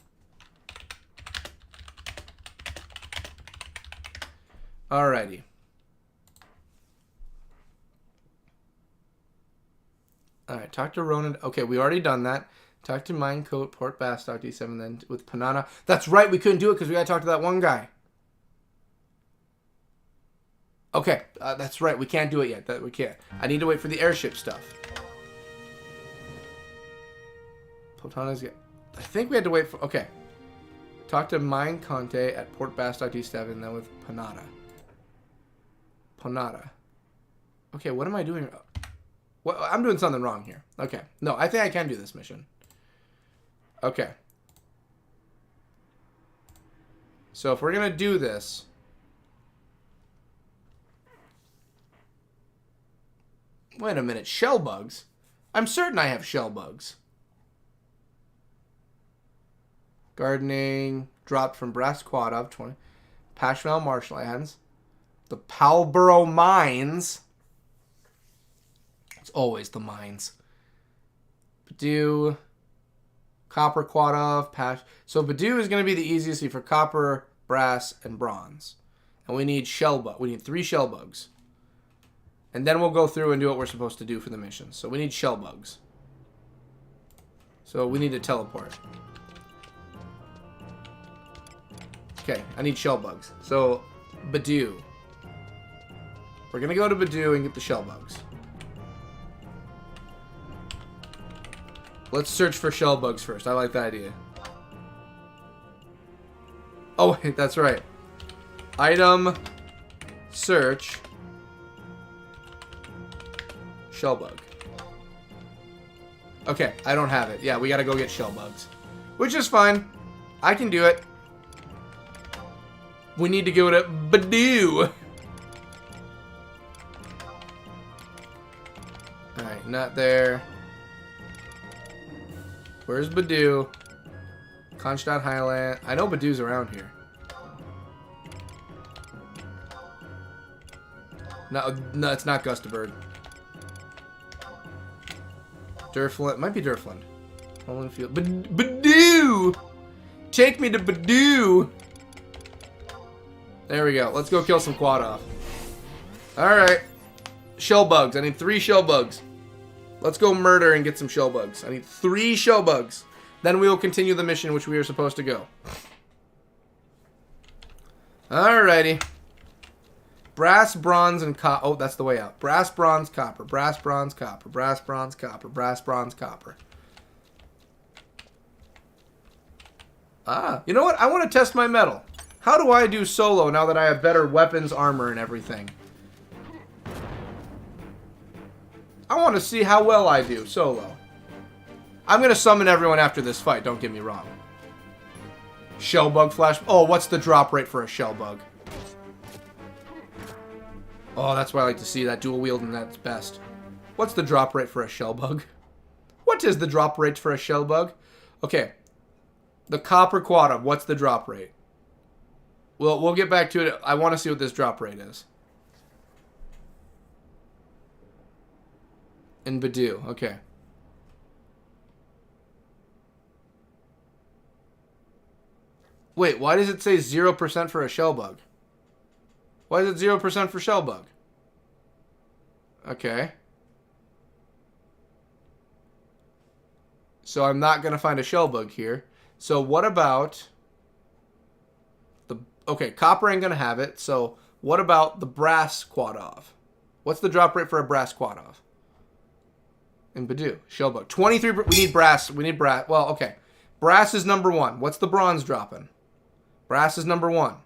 Alrighty. Alright, talk to Ronan. Okay, we already done that. Talk to Minecoat, Port Bastock, D7, then with Panana. That's right, we couldn't do it because we gotta talk to that one guy. Okay, that's right. We can't do it yet. We can't. I need to wait for the airship stuff. Plutana's get. I think we had to wait for. Okay. Talk to Mine Conte at Port Bastock D7, then with Panada. Panada. Okay, what am I doing? What? I'm doing something wrong here. Okay. No, I think I can do this mission. Okay. So if we're going to do this... Wait a minute, shell bugs? I'm certain I have shell bugs. Gardening, dropped from Brass Quad of 20. Passchendaele Marshlands. The Palborough Mines. It's always the mines. Badoo. Copper Quad of So Badoo is going to be the easiest for copper, brass, and bronze. And we need shell bug. We need 3 shell bugs. And then we'll go through and do what we're supposed to do for the mission. So we need shell bugs. So we need to teleport. Okay, I need shell bugs. So, Badoo. We're going to go to Badoo and get the shell bugs. Let's search for shell bugs first. I like that idea. Oh, wait, that's right. Item, search, shell bug. Okay, I don't have it. Yeah, we gotta go get shell bugs. Which is fine. I can do it. We need to go to Badoo. Alright, not there. Where's Badoo? Constadt Highland. I know Badoo's around here. No, it's not Gustaverd. Durflin. Might be Durflin. Field. Badoo! Take me to Badoo! There we go. Let's go kill some quad off. Alright. Shell bugs. I need 3 shell bugs. Let's go murder and get some shell bugs. I need 3 shell bugs. Then we will continue the mission which we are supposed to go. Alrighty. Brass, bronze, and copper. Oh, that's the way out. Brass, bronze, copper. Brass, bronze, copper. Brass, bronze, copper. Brass, bronze, copper. Ah, you know what? I want to test my metal. How do I do solo now that I have better weapons, armor, and everything? I want to see how well I do solo. I'm going to summon everyone after this fight, don't get me wrong. Shell bug flash. Oh, what's the drop rate for a shell bug? Oh, that's why I like to see that dual wielding. That's best. What's the drop rate for a shell bug? What is the drop rate for a shell bug? Okay. The copper quad. What's the drop rate? Well, we'll get back to it. I want to see what this drop rate is. In Badoo. Okay. Wait, why does it say 0% for a shell bug? Why is it 0% for shell bug? Okay. So I'm not going to find a shell bug here. So what about... Okay, copper ain't going to have it. So what about the brass quad-ov? What's the drop rate for a brass quad-ov? In Badoo. Shell bug. 23... We need brass. We need brass. Well, okay. Brass is number 1. What's the bronze dropping? Brass is number 1.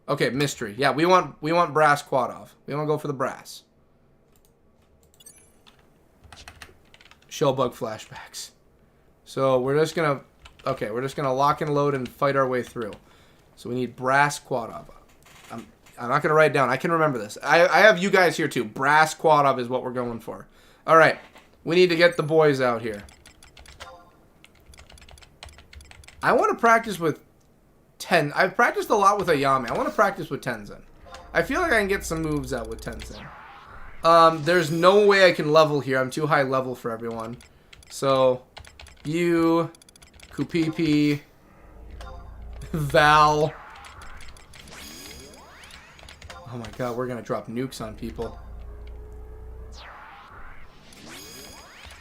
Okay, mystery. Yeah, we want brass quad-ov. We want to go for the brass. Shell bug flashbacks. So we're just going to... Okay, we're just going to lock and load and fight our way through. So we need brass quad-ov. I'm not going to write it down. I can remember this. I have you guys here too. Brass quad-ov is what we're going for. Alright. We need to get the boys out here. I want to practice with I've practiced a lot with Ayame. I want to practice with Tenzin. I feel like I can get some moves out with Tenzin. There's no way I can level here. I'm too high level for everyone. So, you, Kupipi, Val. Oh my god, we're going to drop nukes on people.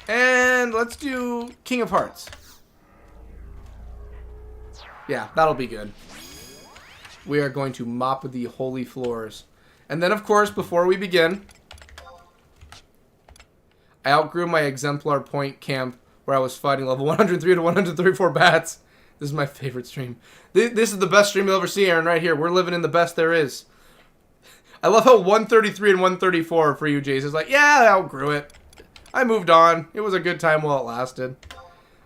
And let's do King of Hearts. Yeah, that'll be good. We are going to mop the holy floors. And then, of course, before we begin, I outgrew my exemplar point camp where I was fighting level 103 to 134 bats. This is my favorite stream. This is the best stream you'll ever see, Aaron, right here. We're living in the best there is. I love how 133 and 134 for you, Jace. It's like, yeah, I outgrew it. I moved on. It was a good time while it lasted.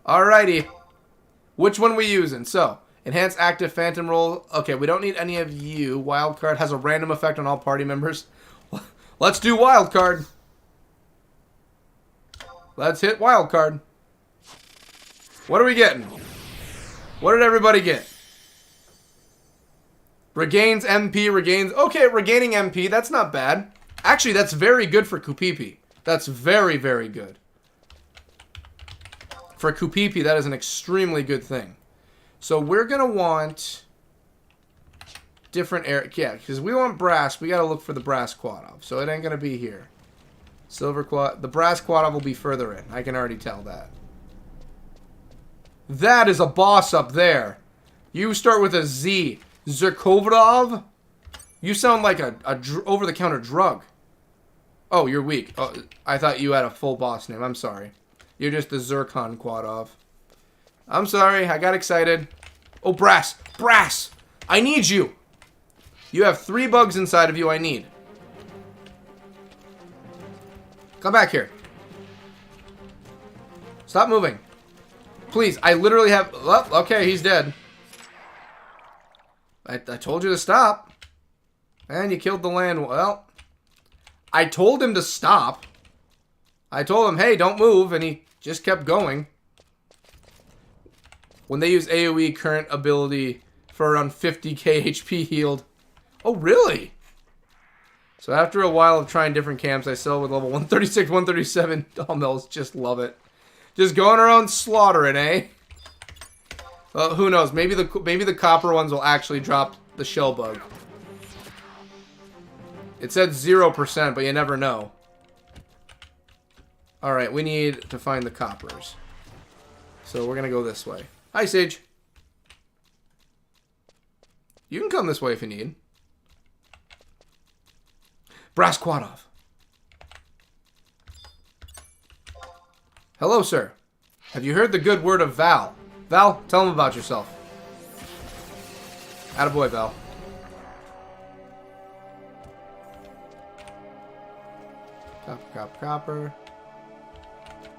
Alrighty. Which one we using? So, enhance active phantom roll. Okay, we don't need any of you. Wildcard has a random effect on all party members. Let's do wildcard. Let's hit wildcard. What are we getting? What did everybody get? Regains MP, regains... Okay, regaining MP, that's not bad. Actually, that's very good for Kupipi. That's very, very good. For Kupipi, that is an extremely good thing. So we're going to want different air... Yeah, because we want brass. We got to look for the brass quad-off. So it ain't going to be here. Silver quad... The brass quad-off will be further in. I can already tell that. That is a boss up there. You start with a Z. Zirkovdov? You sound like a over-the-counter drug. Oh, you're weak. Oh, I thought you had a full boss name. I'm sorry. You're just the Zircon Quadov. I'm sorry. I got excited. Oh, Brass. Brass! I need you! You have 3 bugs inside of you I need. Come back here. Stop moving. Please, I literally have... Oh, okay, he's dead. I told you to stop. And you killed the land. Well, I told him to stop. I told him, hey, don't move. And he just kept going. When they use AoE current ability for around 50k HP healed. Oh, really? So after a while of trying different camps, I sell with level 136, 137 dumbbells. Just love it. Just going around slaughtering, eh? Well, who knows? Maybe the copper ones will actually drop the shell bug. It said 0%, but you never know. Alright, we need to find the coppers. So we're going to go this way. Hi, Sage. You can come this way if you need. Brass Quadov. Hello, sir. Have you heard the good word of Val? Val, tell him about yourself. Attaboy, Val. Copper, copper, copper.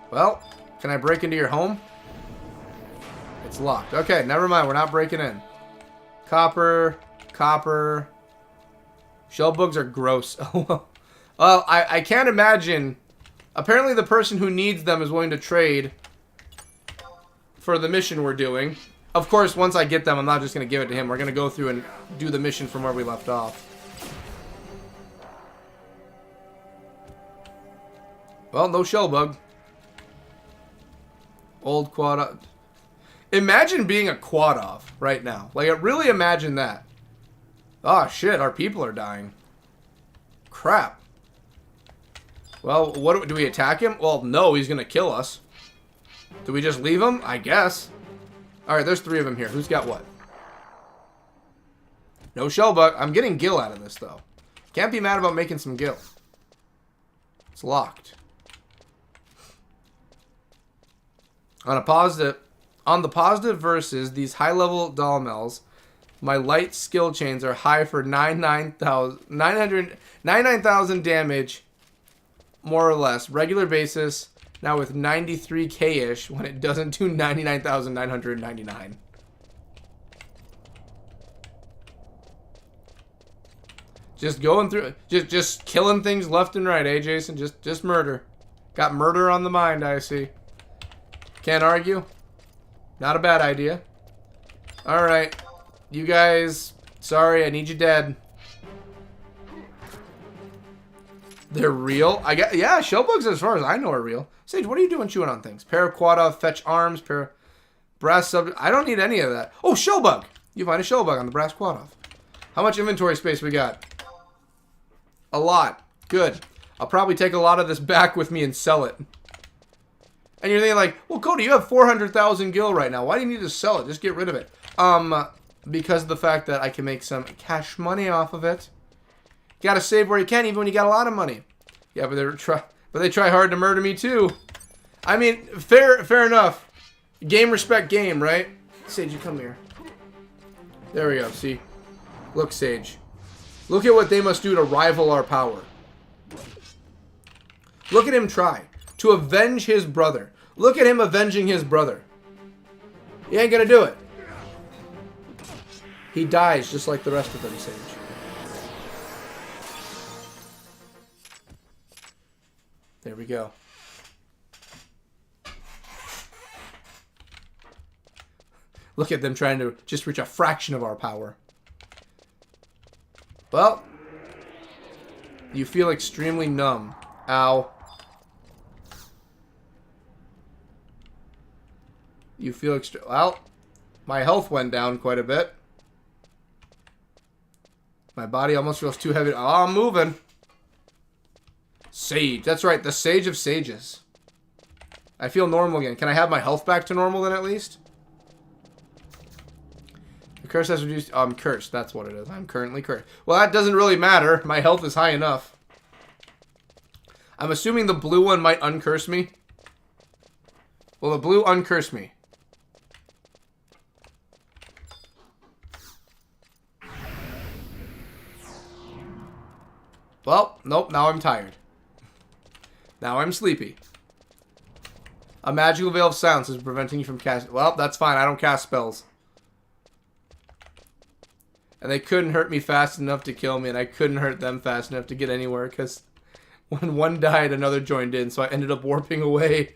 Well, can I break into your home? It's locked. Okay, never mind. We're not breaking in. Copper, copper. Shell bugs are gross. Well, I can't imagine. Apparently the person who needs them is willing to trade for the mission we're doing. Of course, once I get them, I'm not just going to give it to him. We're going to go through and do the mission from where we left off. Well, no shell bug. Old quad. Imagine being a quad-off right now. Like, really imagine that. Oh, shit, our people are dying. Crap. Well, what do we attack him? Well, no, he's going to kill us. Do we just leave him? I guess. Alright, there's 3 of them here. Who's got what? No shell bug. I'm getting gil out of this, though. Can't be mad about making some gil. It's locked. On the positive versus these high-level Dalmels, my light skill chains are high for 99,000 damage, more or less. Regular basis, now with 93k-ish, when it doesn't do 99,999. Just going through, just killing things left and right, eh, Jason? Just murder. Got murder on the mind, I see. Can't argue. Not a bad idea. Alright. You guys, sorry, I need you dead. They're real? Yeah, shell bugs as far as I know are real. Sage, what are you doing chewing on things? Paraquata, fetch arms, brass sub... I don't need any of that. Oh, shell bug! You find a shell bug on the brass quad-off. How much inventory space we got? A lot. Good. I'll probably take a lot of this back with me and sell it. And you're thinking like, well, Cody, you have 400,000 gil right now. Why do you need to sell it? Just get rid of it. Because of the fact that I can make some cash money off of it. You gotta save where you can, even when you got a lot of money. Yeah, but they try hard to murder me too. I mean, fair enough. Game respect game, right? Sage, you come here. There we go. See, look, Sage. Look at what they must do to rival our power. Look at him try to avenge his brother. Look at him avenging his brother. He ain't gonna do it. He dies just like the rest of them, Sage. There we go. Look at them trying to just reach a fraction of our power. Well, you feel extremely numb. Ow. You feel well, my health went down quite a bit. My body almost feels too heavy. Oh, I'm moving. Sage. That's right, the Sage of Sages. I feel normal again. Can I have my health back to normal then at least? The curse has reduced. Oh, I'm cursed. That's what it is. I'm currently cursed. Well, that doesn't really matter. My health is high enough. I'm assuming the blue one might uncurse me. Will the blue uncurse me? Well, nope. Now I'm tired. Now I'm sleepy. A magical veil of silence is preventing you from casting. Well, that's fine. I don't cast spells. And they couldn't hurt me fast enough to kill me, and I couldn't hurt them fast enough to get anywhere, because when one died, another joined in, so I ended up warping away.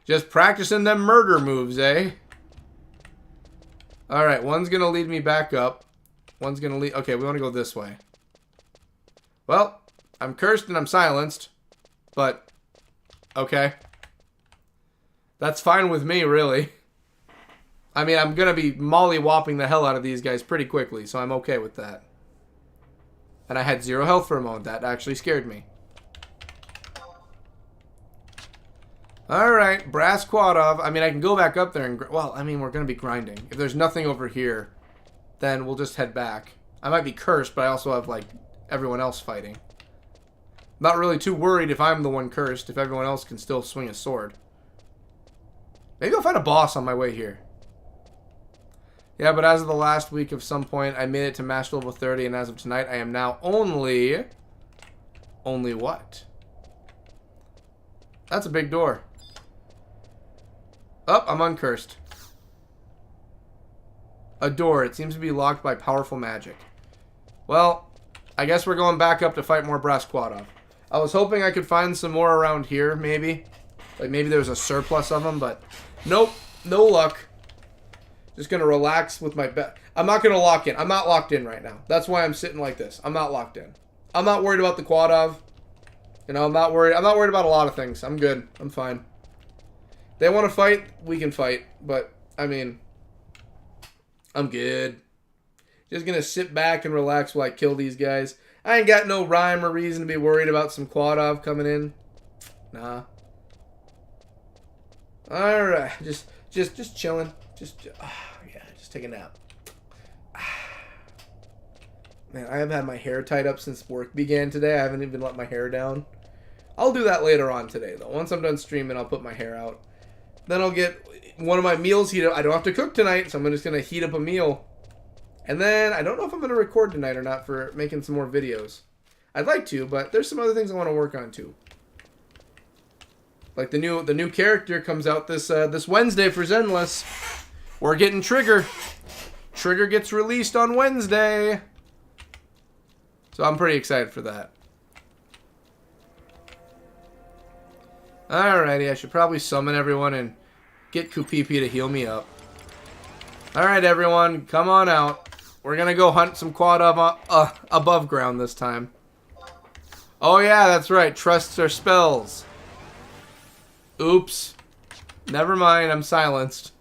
Just practicing them murder moves, eh? Alright, one's going to lead me back up. One's going to lead... Okay, we want to go this way. Well, I'm cursed and I'm silenced, but... Okay. That's fine with me, really. I mean, I'm going to be molly-whopping the hell out of these guys pretty quickly, so I'm okay with that. And I had 0 health for a moment. That actually scared me. Alright, Brass Quadov. I mean, I can go back up there and... Well, I mean, we're going to be grinding. If there's nothing over here, then we'll just head back. I might be cursed, but I also have, like, everyone else fighting. Not really too worried if I'm the one cursed, if everyone else can still swing a sword. Maybe I'll find a boss on my way here. Yeah, but as of the last week of some point, I made it to Master Level 30, and as of tonight, I am now only... Only what? That's a big door. Oh, I'm uncursed. A door. It seems to be locked by powerful magic. Well, I guess we're going back up to fight more Brass Quadov. I was hoping I could find some more around here, maybe. Like, maybe there's a surplus of them, but... Nope. No luck. Just going to relax with my bed. I'm not going to lock in. I'm not locked in right now. That's why I'm sitting like this. I'm not locked in. I'm not worried about the Quadov. You know, I'm not worried about a lot of things. I'm good. I'm fine. They want to fight, we can fight. But, I mean, I'm good. Just going to sit back and relax while I kill these guys. I ain't got no rhyme or reason to be worried about some Quadov coming in. Nah. Alright. Just chilling. Yeah, just take a nap. Man, I haven't had my hair tied up since work began today. I haven't even let my hair down. I'll do that later on today, though. Once I'm done streaming, I'll put my hair out. Then I'll get one of my meals heated up. I don't have to cook tonight, so I'm just going to heat up a meal. And then, I don't know if I'm going to record tonight or not for making some more videos. I'd like to, but there's some other things I want to work on, too. Like the new character comes out this Wednesday for Zenless. We're getting Trigger. Trigger gets released on Wednesday. So I'm pretty excited for that. Alrighty, I should probably summon everyone and get Kupipi to heal me up. Alright, everyone, come on out. We're gonna go hunt some Quadov above ground this time. Oh yeah, that's right. Trusts are spells. Oops. Never mind, I'm silenced.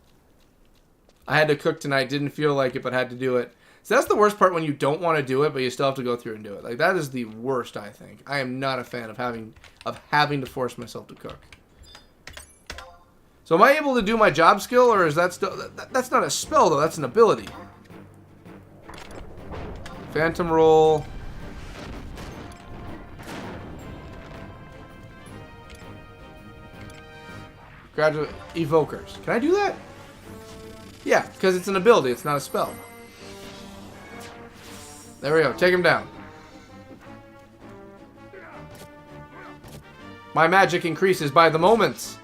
I had to cook tonight, didn't feel like it, but had to do it. So that's the worst part when you don't want to do it, but you still have to go through and do it. Like, that is the worst, I think. I am not a fan of having to force myself to cook. So am I able to do my job skill, or is that still... That's not a spell, though. That's an ability. Phantom roll. Graduate evokers. Can I do that? Yeah, because it's an ability. It's not a spell. There we go. Take him down. My magic increases by the moments.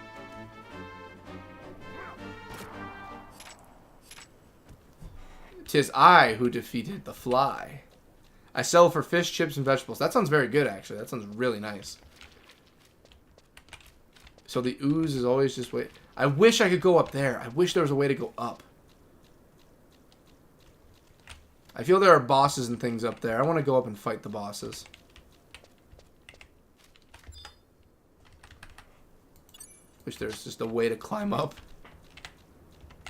'Tis I who defeated the fly. I sell for fish, chips, and vegetables. That sounds very good, actually. That sounds really nice. So the ooze is always just wait. I wish I could go up there. I wish there was a way to go up. I feel there are bosses and things up there. I want to go up and fight the bosses. Wish there's just a way to climb up.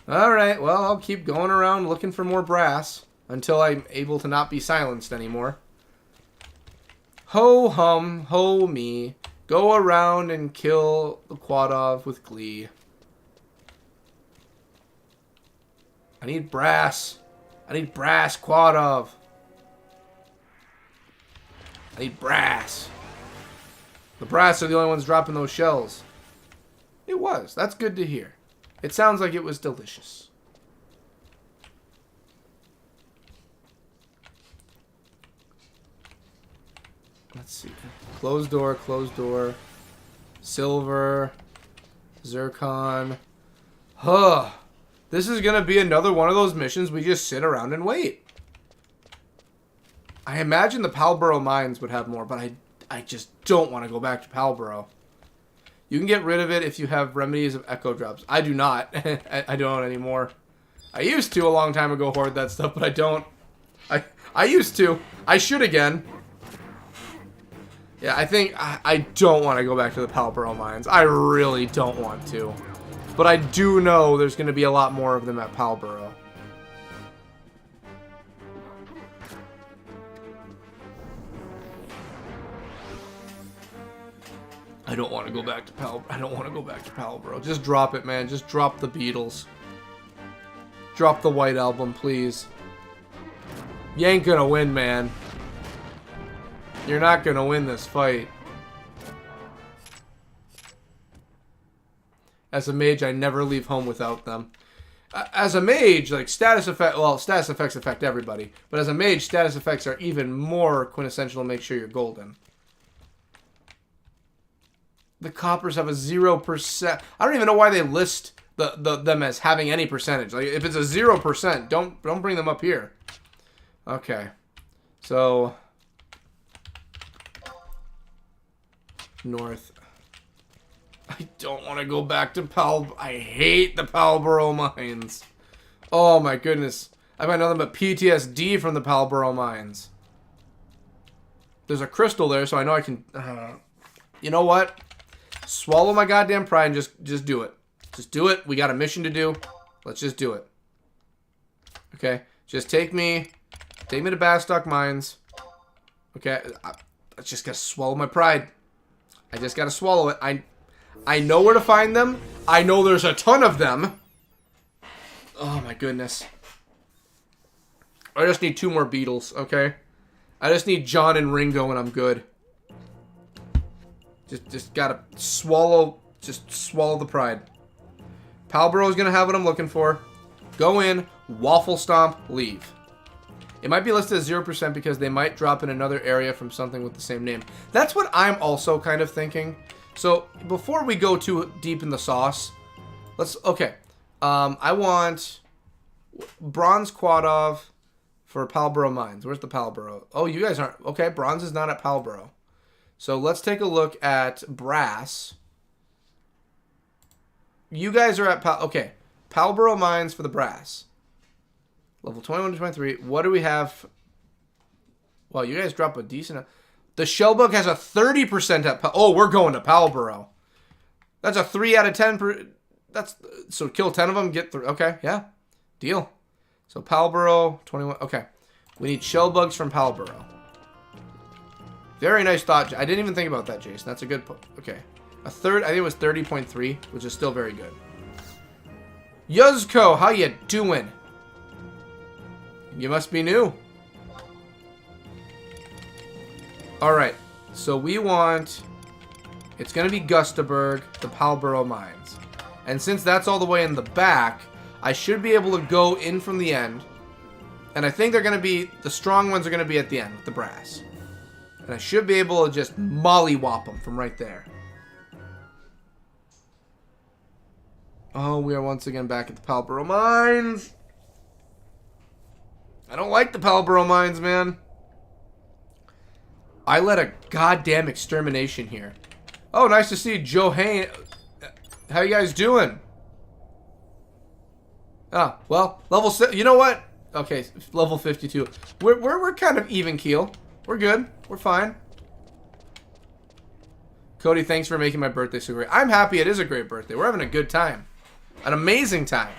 Alright, well, I'll keep going around looking for more brass until I'm able to not be silenced anymore. Ho hum, ho me. Go around and kill the Quadov with glee. I need brass. I need brass, Quadov. I need brass. The brass are the only ones dropping those shells. It was. That's good to hear. It sounds like it was delicious. Let's see. Closed door, closed door. Silver. Zircon. Huh. This is going to be another one of those missions we just sit around and wait. I imagine the Palboro mines would have more, but I just don't want to go back to Palboro. You can get rid of it if you have remedies of echo drops. I do not. I don't anymore. I used to a long time ago hoard that stuff, but I don't. I used to. I should again. Yeah, I think I don't want to go back to the Palboro mines. I really don't want to. But I do know there's going to be a lot more of them at Palboro. I don't want to go back to Palboro. Just drop it, man. Just drop the Beatles. Drop the White Album, please. You ain't gonna win, man. You're not gonna win this fight. As a mage, I never leave home without them. As a mage, like status effect, well, status effects affect everybody. But as a mage, status effects are even more quintessential to make sure you're golden. The coppers have a 0%. I don't even know why they list them as having any percentage. Like if it's a 0%, don't bring them up here. Okay, so north. I don't want to go back to I hate the Palboro mines. Oh my goodness, I've had nothing but PTSD from the Palboro mines. There's a crystal there, so I know I can. You know what? Swallow my goddamn pride and just do it. Just do it. We got a mission to do. Let's just do it. Okay. Just take me to Bastock Mines. Okay. I just gotta swallow my pride. I just gotta swallow it. I know where to find them. I know there's a ton of them. Oh my goodness. I just need 2 more Beatles, okay? I just need John and Ringo and I'm good. Just gotta swallow, just swallow the pride. Palboro's gonna have what I'm looking for. Go in, waffle stomp, leave. It might be listed as 0% because they might drop in another area from something with the same name. That's what I'm also kind of thinking. So, before we go too deep in the sauce, okay. I want Bronze Quadov for Palboro Mines. Where's the Palboro? Oh, you guys aren't, okay, Bronze is not at Palboro. So let's take a look at brass. You guys are at okay. Palboro Mines for the brass. Level 21 to 23. What do we have? Well, you guys drop a decent. The Shellbug has a 30% at oh, we're going to Palboro. That's a 3 out of 10 that's so kill 10 of them, get 3. Okay, yeah. Deal. So Palboro 21. Okay. We need Shellbugs from Palboro. Very nice thought. I didn't even think about that, Jason. That's a good point. Okay. A third, I think it was 30.3, which is still very good. Yuzko, how you doing? You must be new. Alright. So we want... It's going to be Gustaberg, the Palboro Mines. And since that's all the way in the back, I should be able to go in from the end. And I think they're going to be... The strong ones are going to be at the end with the brass. And I should be able to just mollywop them from right there. Oh, we are once again back at the Palboro Mines. I don't like the Palboro mines, man. I led a goddamn extermination here. Oh, nice to see Joe Hain. How you guys doing? Ah, well, level 6. You know what? Okay, level 52. We're kind of even keel. We're good. We're fine. Cody, thanks for making my birthday so great. I'm happy it is a great birthday. We're having a good time. An amazing time.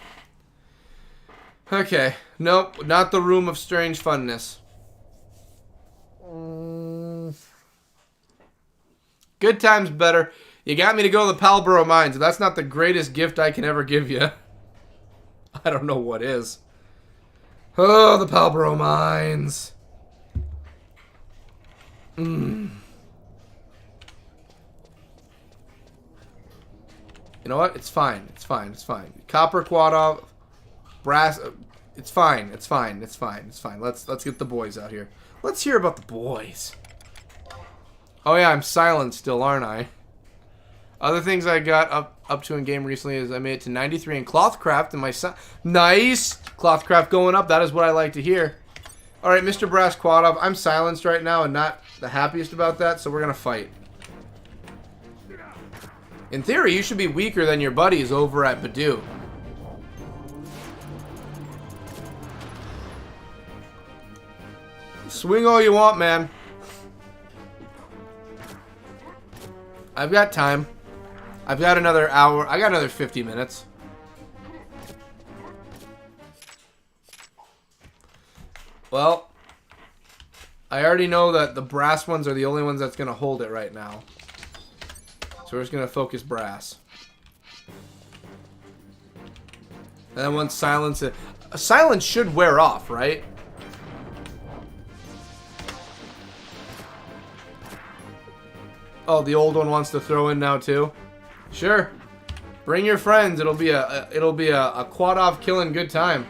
Okay. Nope, not the room of strange funness. Good times better. You got me to go to the Palboro Mines. If that's not the greatest gift I can ever give you, I don't know what is. Oh, the Palboro Mines. You know what? It's fine. It's fine. It's fine. Copper quad off. Brass. It's fine. It's fine. It's fine. It's fine. Let's get the boys out here. Let's hear about the boys. Oh yeah, I'm silent still, aren't I? Other things I got up to in game recently is I made it to 93 in Clothcraft and my son. Nice! Clothcraft going up. That is what I like to hear. Alright, Mr. Brass Quadov. I'm silenced right now and not the happiest about that, so we're going to fight. In theory, you should be weaker than your buddies over at Badoo. Swing all you want, man. I've got time. I've got another hour. I got another 50 minutes. Well, I already know that the brass ones are the only ones that's going to hold it right now. So we're just going to focus brass. And then once silence... Silence should wear off, right? Oh, the old one wants to throw in now too? Sure. Bring your friends. It'll be a quad-off killing good time.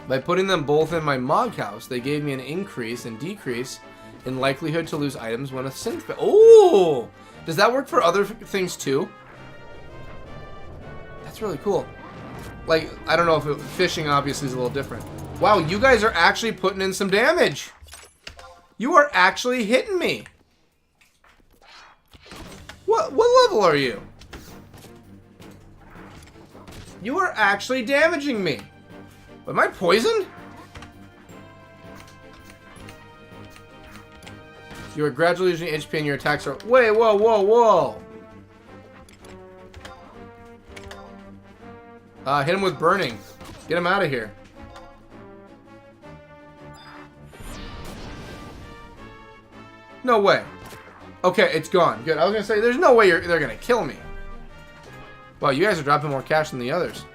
By putting them both in my Mog house, they gave me an increase and decrease in likelihood to lose items when a synth... Oh! Does that work for other things too? That's really cool. Like, I don't know if fishing obviously is a little different. Wow, you guys are actually putting in some damage. You are actually hitting me. What level are you? You are actually damaging me. Am I poisoned? You are gradually losing HP and your attacks are... Wait, whoa, whoa, whoa. Hit him with burning. Get him out of here. No way. Okay, it's gone. Good. I was going to say, there's no way they're going to kill me. Wow, you guys are dropping more cash than the others.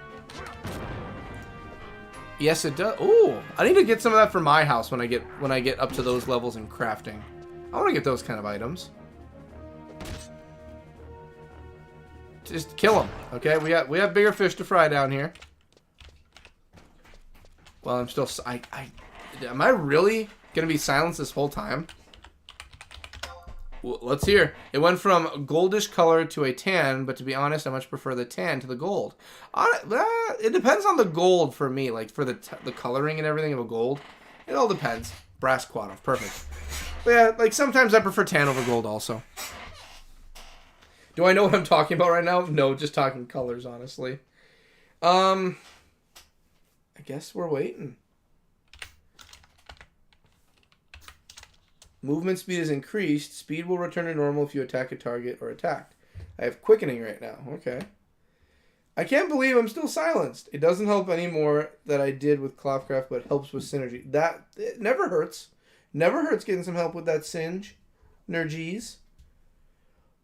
Yes, it does. Ooh, I need to get some of that for my house when I get up to those levels in crafting. I want to get those kind of items. Just kill them, okay? We have bigger fish to fry down here. Well, I'm still... am I really going to be silenced this whole time? Well, let's hear. It went from goldish color to a tan, but to be honest, I much prefer the tan to the gold. It depends on the gold for me, like for the coloring and everything of a gold. It all depends. Brass quad off, perfect. But yeah, like sometimes I prefer tan over gold also. Do I know what I'm talking about right now? No, just talking colors, honestly. I guess we're waiting. Movement speed is increased. Speed will return to normal if you attack a target or attacked. I have quickening right now. Okay. I can't believe I'm still silenced. It doesn't help anymore that I did with Clothcraft, but helps with synergy. It never hurts. Never hurts getting some help with that singe. Nergies.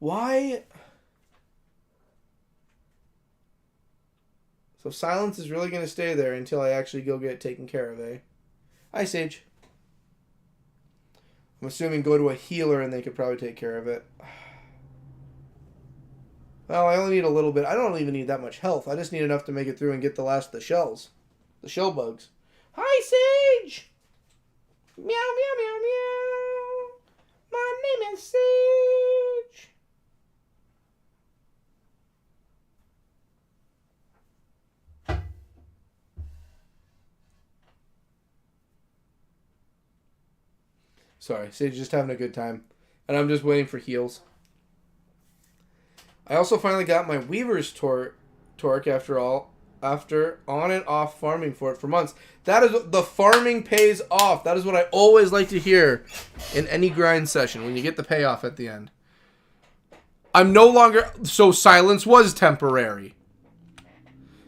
Why? So silence is really going to stay there until I actually go get it taken care of, eh? Hi, Sage. I'm assuming go to a healer and they could probably take care of it. Well, I only need a little bit. I don't even need that much health. I just need enough to make it through and get the last of the shells. The shell bugs. Hi, Sage! Meow, meow, meow, meow. My name is Sage. Sorry, Sage just having a good time. And I'm just waiting for heals. I also finally got my Weaver's Torque after on and off farming for it for months. That is, the farming pays off. That is what I always like to hear in any grind session, when you get the payoff at the end. I'm no longer... So silence was temporary.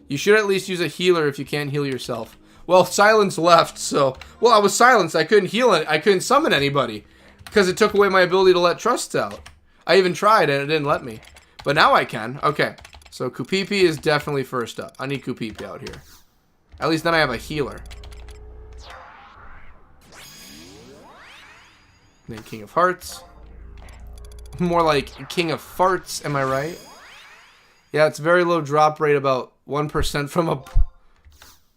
You should at least use a healer if you can't heal yourself. Well, silence left, so... Well, I was silenced. I couldn't heal it. I couldn't summon anybody. Because it took away my ability to let trusts out. I even tried and it didn't let me. But now I can. Okay. So Kupipi is definitely first up. I need Kupipi out here. At least then I have a healer. And then King of Hearts. More like King of Farts, am I right? Yeah, it's very low drop rate, about 1% from a...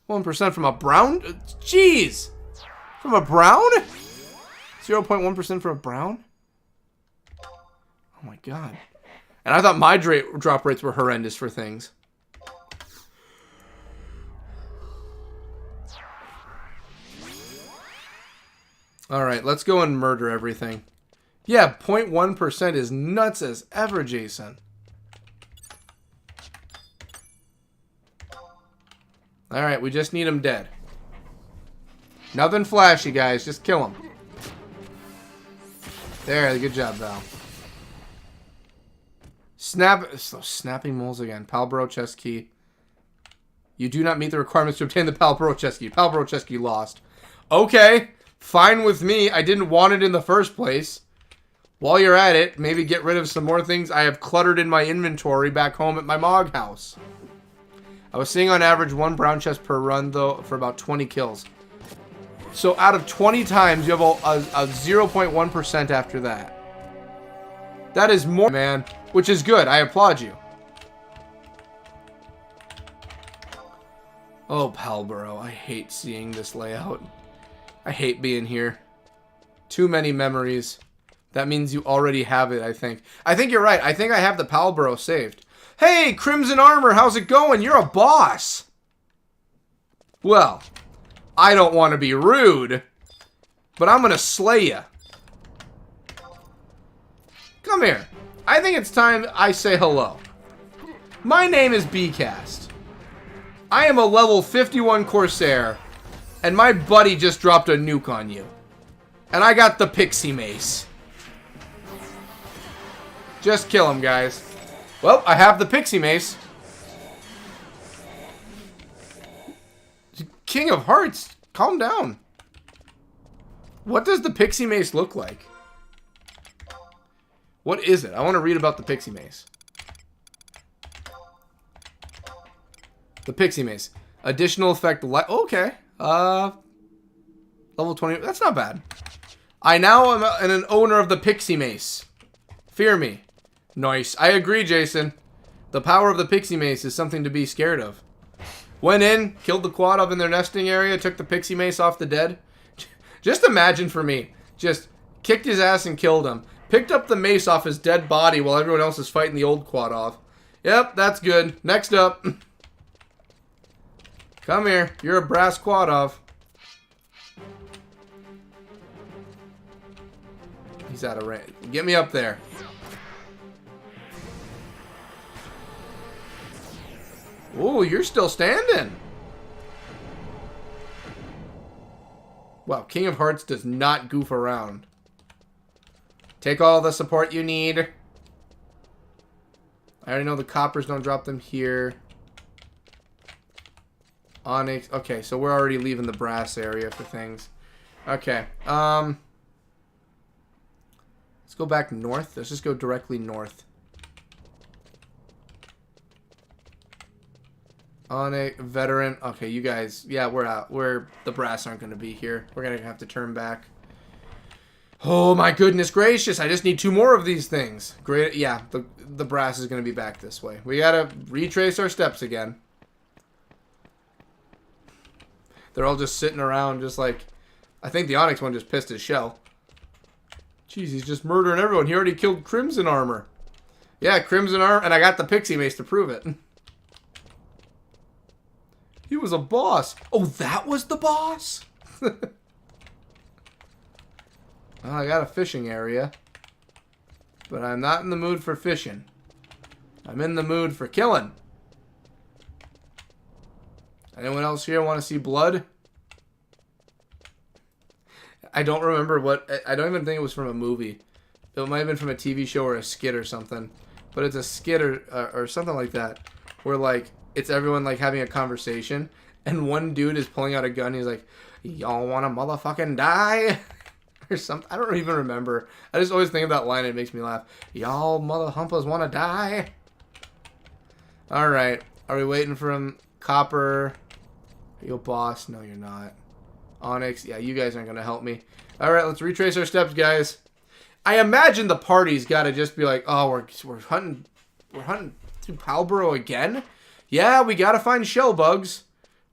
1% from a brown? Jeez! From a brown? 0.1% from a brown? Oh my god. And I thought my drop rates were horrendous for things. Alright, let's go and murder everything. Yeah, 0.1% is nuts as ever, Jason. Alright, we just need him dead. Nothing flashy, guys. Just kill him. There, good job, Val. Snapping moles again. Palbro chest key. You do not meet the requirements to obtain the Palbro chest key. Palbro chest key lost. Okay, fine with me. I didn't want it in the first place. While you're at it, maybe get rid of some more things I have cluttered in my inventory back home at my Mog house. I was seeing on average 1 brown chest per run, though, for about 20 kills. So out of 20 times, you have a 0.1% after that. That is more, man, which is good. I applaud you. Oh, Palboro, I hate seeing this layout. I hate being here. Too many memories. That means you already have it, I think. I think you're right. I think I have the Palboro saved. Hey, Crimson Armor, how's it going? You're a boss. Well, I don't want to be rude, but I'm going to slay you. Come here. I think it's time I say hello. My name is BCast. I am a level 51 Corsair, and my buddy just dropped a nuke on you. And I got the Pixie Mace. Just kill him, guys. Well, I have the Pixie Mace. King of Hearts, calm down. What does the Pixie Mace look like? What is it? I want to read about the Pixie Mace. The Pixie Mace. Additional effect. Okay. Level 20. That's not bad. I now am an owner of the Pixie Mace. Fear me. Nice. I agree, Jason. The power of the Pixie Mace is something to be scared of. Went in, killed the quad up in their nesting area, took the Pixie Mace off the dead. Just imagine for me. Just kicked his ass and killed him. Picked up the mace off his dead body while everyone else is fighting the old quad off. Yep, that's good. Next up. Come here. You're a brass quad off. He's out of range. Get me up there. Oh, you're still standing. Wow, King of Hearts does not goof around. Take all the support you need. I already know the coppers don't drop them here. Onyx. Okay, so we're already leaving the brass area for things. Okay. Let's go back north. Let's just go directly north. Onyx, veteran. Okay, you guys. Yeah, we're out. The brass aren't going to be here. We're going to have to turn back. Oh my goodness gracious, I just need 2 more of these things. Great, yeah, the brass is going to be back this way. We got to retrace our steps again. They're all just sitting around just like... I think the Onyx one just pissed his shell. Jeez, he's just murdering everyone. He already killed Crimson Armor. Yeah, Crimson Armor, and I got the Pixie Mace to prove it. He was a boss. Oh, that was the boss? Well, I got a fishing area. But I'm not in the mood for fishing. I'm in the mood for killing. Anyone else here want to see blood? I don't remember what... I don't even think it was from a movie. It might have been from a TV show or a skit or something. But it's a skit or something like that. Where, like, it's everyone, like, having a conversation. And one dude is pulling out a gun. He's like, y'all want to motherfucking die? Or something. I don't even remember. I just always think of that line and it makes me laugh. Y'all mother humpers want to die? Alright. Are we waiting for him? Copper. Are you a boss? No, you're not. Onyx. Yeah, you guys aren't going to help me. Alright, let's retrace our steps, guys. I imagine the party's got to just be like, oh, we're hunting through Palborough again? Yeah, we got to find shell bugs.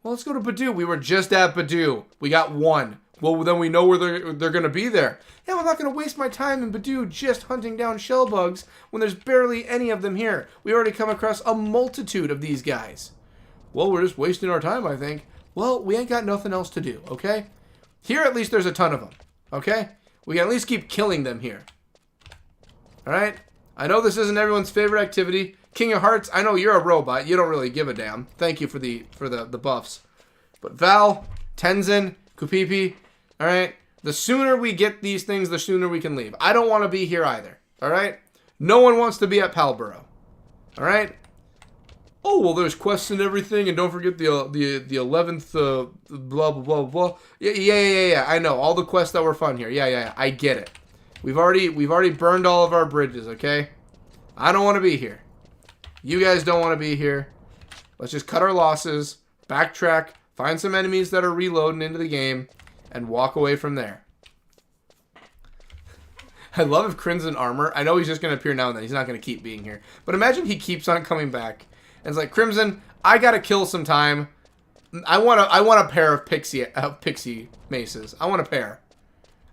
Well, let's go to Badoo. We were just at Badoo. We got one. Well, then we know where they're going to be there. Yeah, I'm not going to waste my time in Badoo just hunting down shell bugs when there's barely any of them here. We already come across a multitude of these guys. Well, we're just wasting our time, I think. Well, we ain't got nothing else to do, okay? Here, at least, there's a ton of them, okay? We can at least keep killing them here. Alright? I know this isn't everyone's favorite activity. King of Hearts, I know you're a robot. You don't really give a damn. Thank you for the buffs. But Val, Tenzin, Kupipi... Alright? The sooner we get these things, the sooner we can leave. I don't want to be here either. Alright? No one wants to be at Palborough. Alright? Oh, well, there's quests and everything, and don't forget the 11th, blah, blah, blah, blah. Yeah. I know. All the quests that were fun here. Yeah. I get it. We've already burned all of our bridges, okay? I don't want to be here. You guys don't want to be here. Let's just cut our losses, backtrack, find some enemies that are reloading into the game, and walk away from there. I love if Crimson Armor. I know he's just going to appear now and then. He's not going to keep being here. But imagine he keeps on coming back. And it's like, Crimson, I got to kill some time. I want a pair of pixie maces. I want a pair.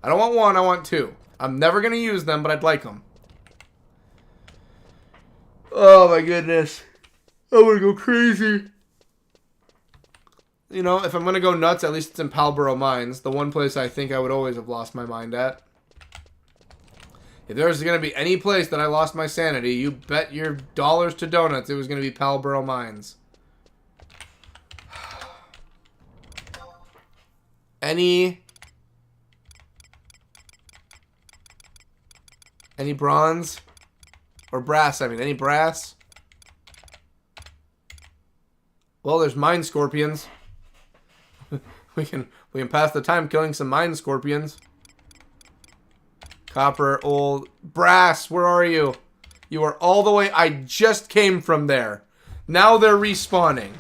I don't want one. I want two. I'm never going to use them, but I'd like them. Oh, my goodness. I'm going to go crazy. You know, if I'm going to go nuts, at least it's in Palborough Mines. The one place I think I would always have lost my mind at. If there was going to be any place that I lost my sanity, you bet your dollars to donuts it was going to be Palborough Mines. Any bronze? Or brass, I mean. Any brass? Well, there's mine scorpions. we can pass the time killing some mine scorpions. Copper, old, brass, where are you? You are all the way, I just came from there. Now they're respawning.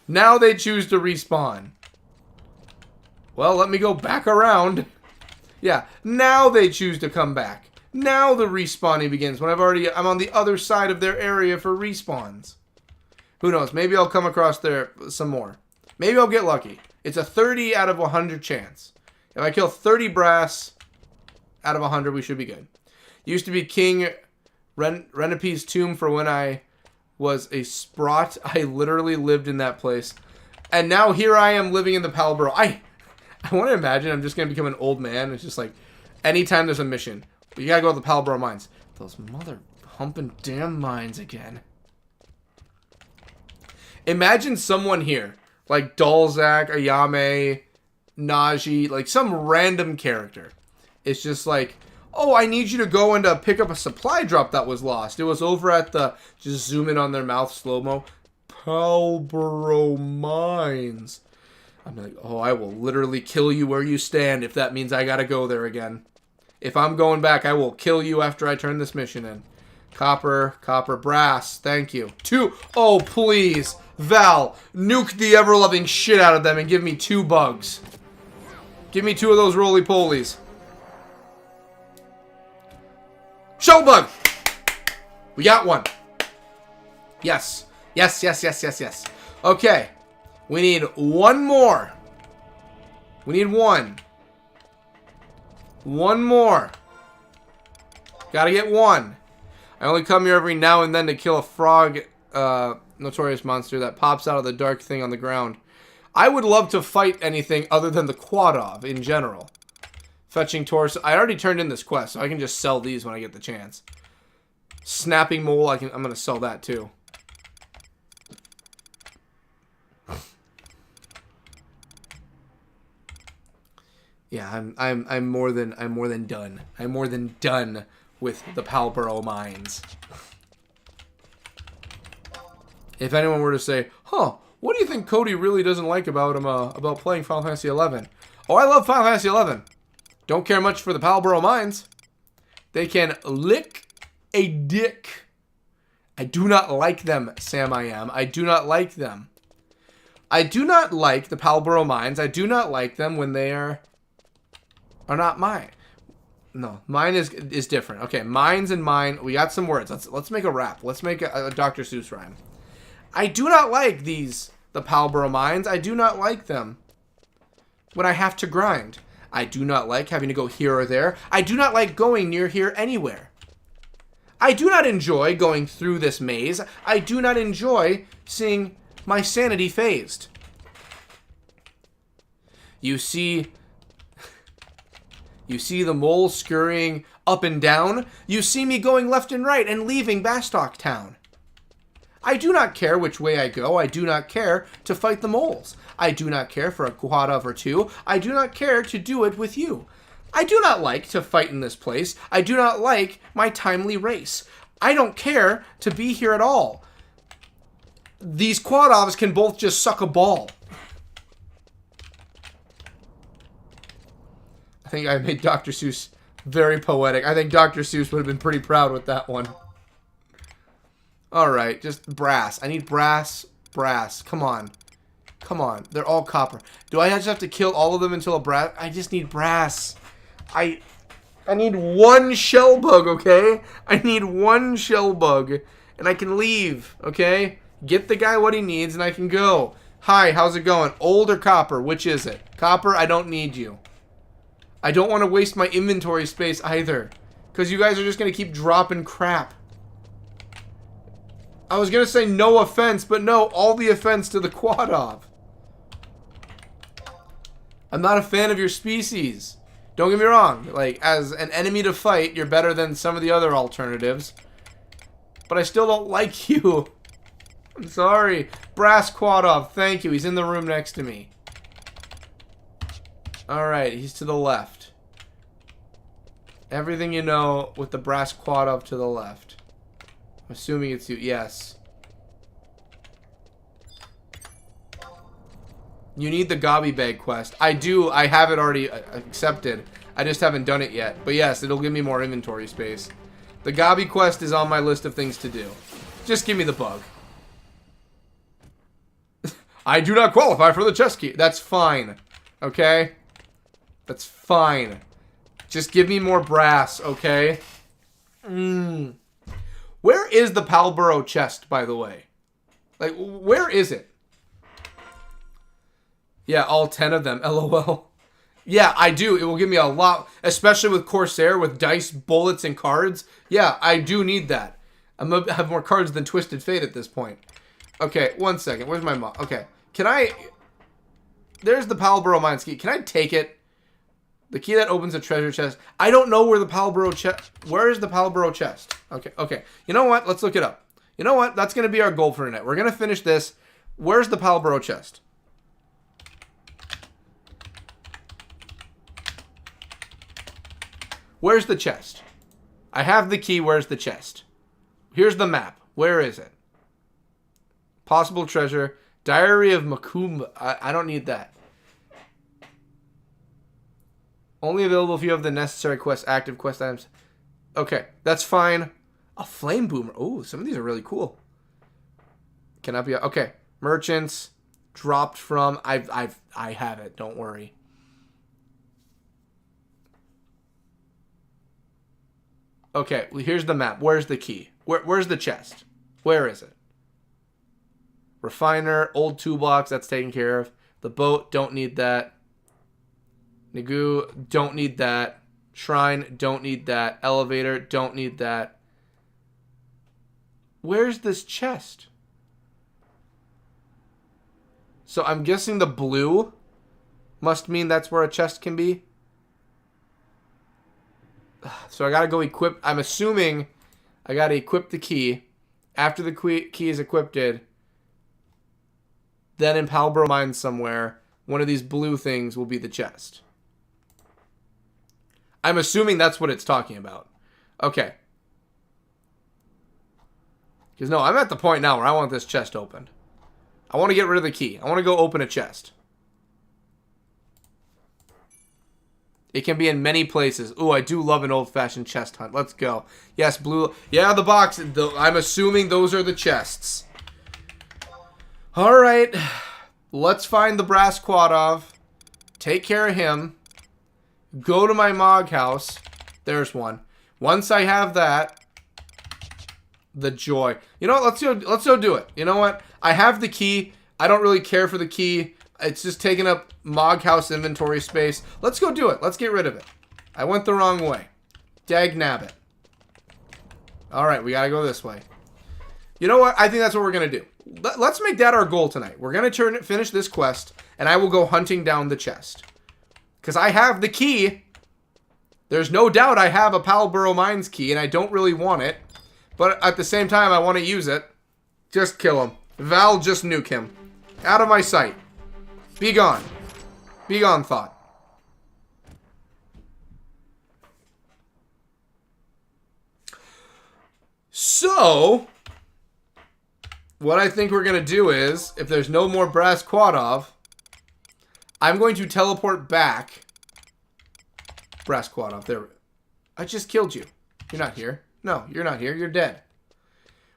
Now they choose to respawn. Well, let me go back around. Yeah, now they choose to come back. Now the respawning begins when I'm on the other side of their area for respawns. Who knows? Maybe I'll come across there some more. Maybe I'll get lucky. It's a 30 out of 100 chance. If I kill 30 brass out of 100, we should be good. Used to be King Renepe's tomb for when I was a sprot. I literally lived in that place. And now here I am living in the Palborough. I want to imagine I'm just going to become an old man. It's just like, anytime there's a mission, you got to go to the Palborough Mines. Those mother humping damn mines again. Imagine someone here, like Dalzak, Ayame, Naji, like some random character. It's just like, oh, I need you to go and pick up a supply drop that was lost. It was over at the, just zoom in on their mouth, slow-mo, Palborough Mines. I'm like, oh, I will literally kill you where you stand if that means I gotta go there again. If I'm going back, I will kill you after I turn this mission in. Copper, brass, thank you. 2, oh, please. Val, nuke the ever-loving shit out of them and give me 2 bugs. Give me 2 of those roly-polies. Shell bug! We got one. Yes. Yes. Okay. We need one more. We need one. One more. Gotta get one. I only come here every now and then to kill a frog, notorious monster that pops out of the dark thing on the ground. I would love to fight anything other than the Quadov in general. Fetching torso. I already turned in this quest, so I can just sell these when I get the chance. Snapping mole, I'm gonna sell that too. Yeah, I'm more than done. I'm more than done with the Palborough mines. If anyone were to say, "Huh, what do you think Cody really doesn't like about him about playing Final Fantasy 11?" Oh, I love Final Fantasy 11. Don't care much for the Palborough mines. They can lick a dick. I do not like them, Sam I am. I do not like them. I do not like the Palborough mines. I do not like them when they are not mine. No, mine is different. Okay, mines and mine. We got some words. Let's make a rap. Let's make a Dr. Seuss rhyme. I do not like the Palborough mines. I do not like them when I have to grind. I do not like having to go here or there. I do not like going near here anywhere. I do not enjoy going through this maze. I do not enjoy seeing my sanity phased. You see the mole scurrying up and down. You see me going left and right and leaving Bastock Town. I do not care which way I go. I do not care to fight the moles. I do not care for a quad-of or two. I do not care to do it with you. I do not like to fight in this place. I do not like my timely race. I don't care to be here at all. These quad-ofs can both just suck a ball. I think I made Dr. Seuss very poetic. I think Dr. Seuss would have been pretty proud with that one. Alright, just brass. I need brass. Brass. Come on. Come on. They're all copper. Do I just have to kill all of them until a brass? I just need brass. I need one shell bug, okay? I need one shell bug. And I can leave, okay? Get the guy what he needs and I can go. Hi, how's it going? Old or copper? Which is it? Copper, I don't need you. I don't want to waste my inventory space either. Because you guys are just going to keep dropping crap. I was going to say no offense, but no, all the offense to the quad-of. I'm not a fan of your species. Don't get me wrong. Like, as an enemy to fight, you're better than some of the other alternatives. But I still don't like you. I'm sorry. Brass quad-of, thank you. He's in the room next to me. Alright, he's to the left. Everything you know with the brass quad-of to the left. I'm assuming it's you. Yes. You need the Gobby Bag quest. I do. I have it already accepted. I just haven't done it yet. But yes, it'll give me more inventory space. The Gobby quest is on my list of things to do. Just give me the bug. I do not qualify for the chest key. That's fine. Okay? That's fine. Just give me more brass, okay? Where is the Palborough chest, by the way? Like, where is it? Yeah, all 10 of them, LOL. Yeah, I do. It will give me a lot, especially with Corsair, with dice, bullets, and cards. Yeah, I do need that. I'm going to have more cards than Twisted Fate at this point. Okay, one second. Where's my mom? Okay, can I... There's the Palborough Mines key. Can I take it? The key that opens a treasure chest. I don't know where the Palborough chest... Where is the Palborough chest? Okay, okay. You know what? Let's look it up. You know what? That's going to be our goal for tonight. We're going to finish this. Where's the Palborough chest? Where's the chest? I have the key. Where's the chest? Here's the map. Where is it? Possible treasure. Diary of Macumba. I don't need that. Only available if you have the necessary quest, active quest items. Okay, that's fine. A flame boomer. Oh, some of these are really cool. Cannot be. Okay, merchants dropped from. I have it. Don't worry. Okay, well, here's the map. Where's the key? Where's the chest? Where is it? Refiner, old toolbox, that's taken care of. The boat, don't need that. Nagu, don't need that. Shrine, don't need that. Elevator, don't need that. Where's this chest? So I'm guessing the blue must mean that's where a chest can be. So I gotta go equip. I'm assuming I gotta equip the key. After the key is equipped, then in Palbro Mines somewhere, one of these blue things will be the chest. I'm assuming that's what it's talking about. Okay. Because no, I'm at the point now where I want this chest opened. I want to get rid of the key. I want to go open a chest. It can be in many places. Ooh, I do love an old-fashioned chest hunt. Let's go. Yes, blue. Yeah, the box. I'm assuming those are the chests. All right. Let's find the brass Quadov. Take care of him. Go to my Mog house. There's one. Once I have that, the joy. You know what? Let's go do it. You know what? I have the key. I don't really care for the key. It's just taking up Mog house inventory space. Let's go do it. Let's get rid of it. I went the wrong way. Dag nabbit. Alright, we gotta go this way. You know what? I think that's what we're gonna do. Let's make that our goal tonight. We're gonna finish this quest, and I will go hunting down the chest. Because I have the key. There's no doubt I have a Palbro Mines key, and I don't really want it. But at the same time, I want to use it. Just kill him. Val, just nuke him. Out of my sight. Be gone. Be gone, thought. So, what I think we're going to do is, if there's no more brass Quadov, I'm going to teleport back. Brass Quadov, there. I just killed you. You're not here. No, you're not here. You're dead.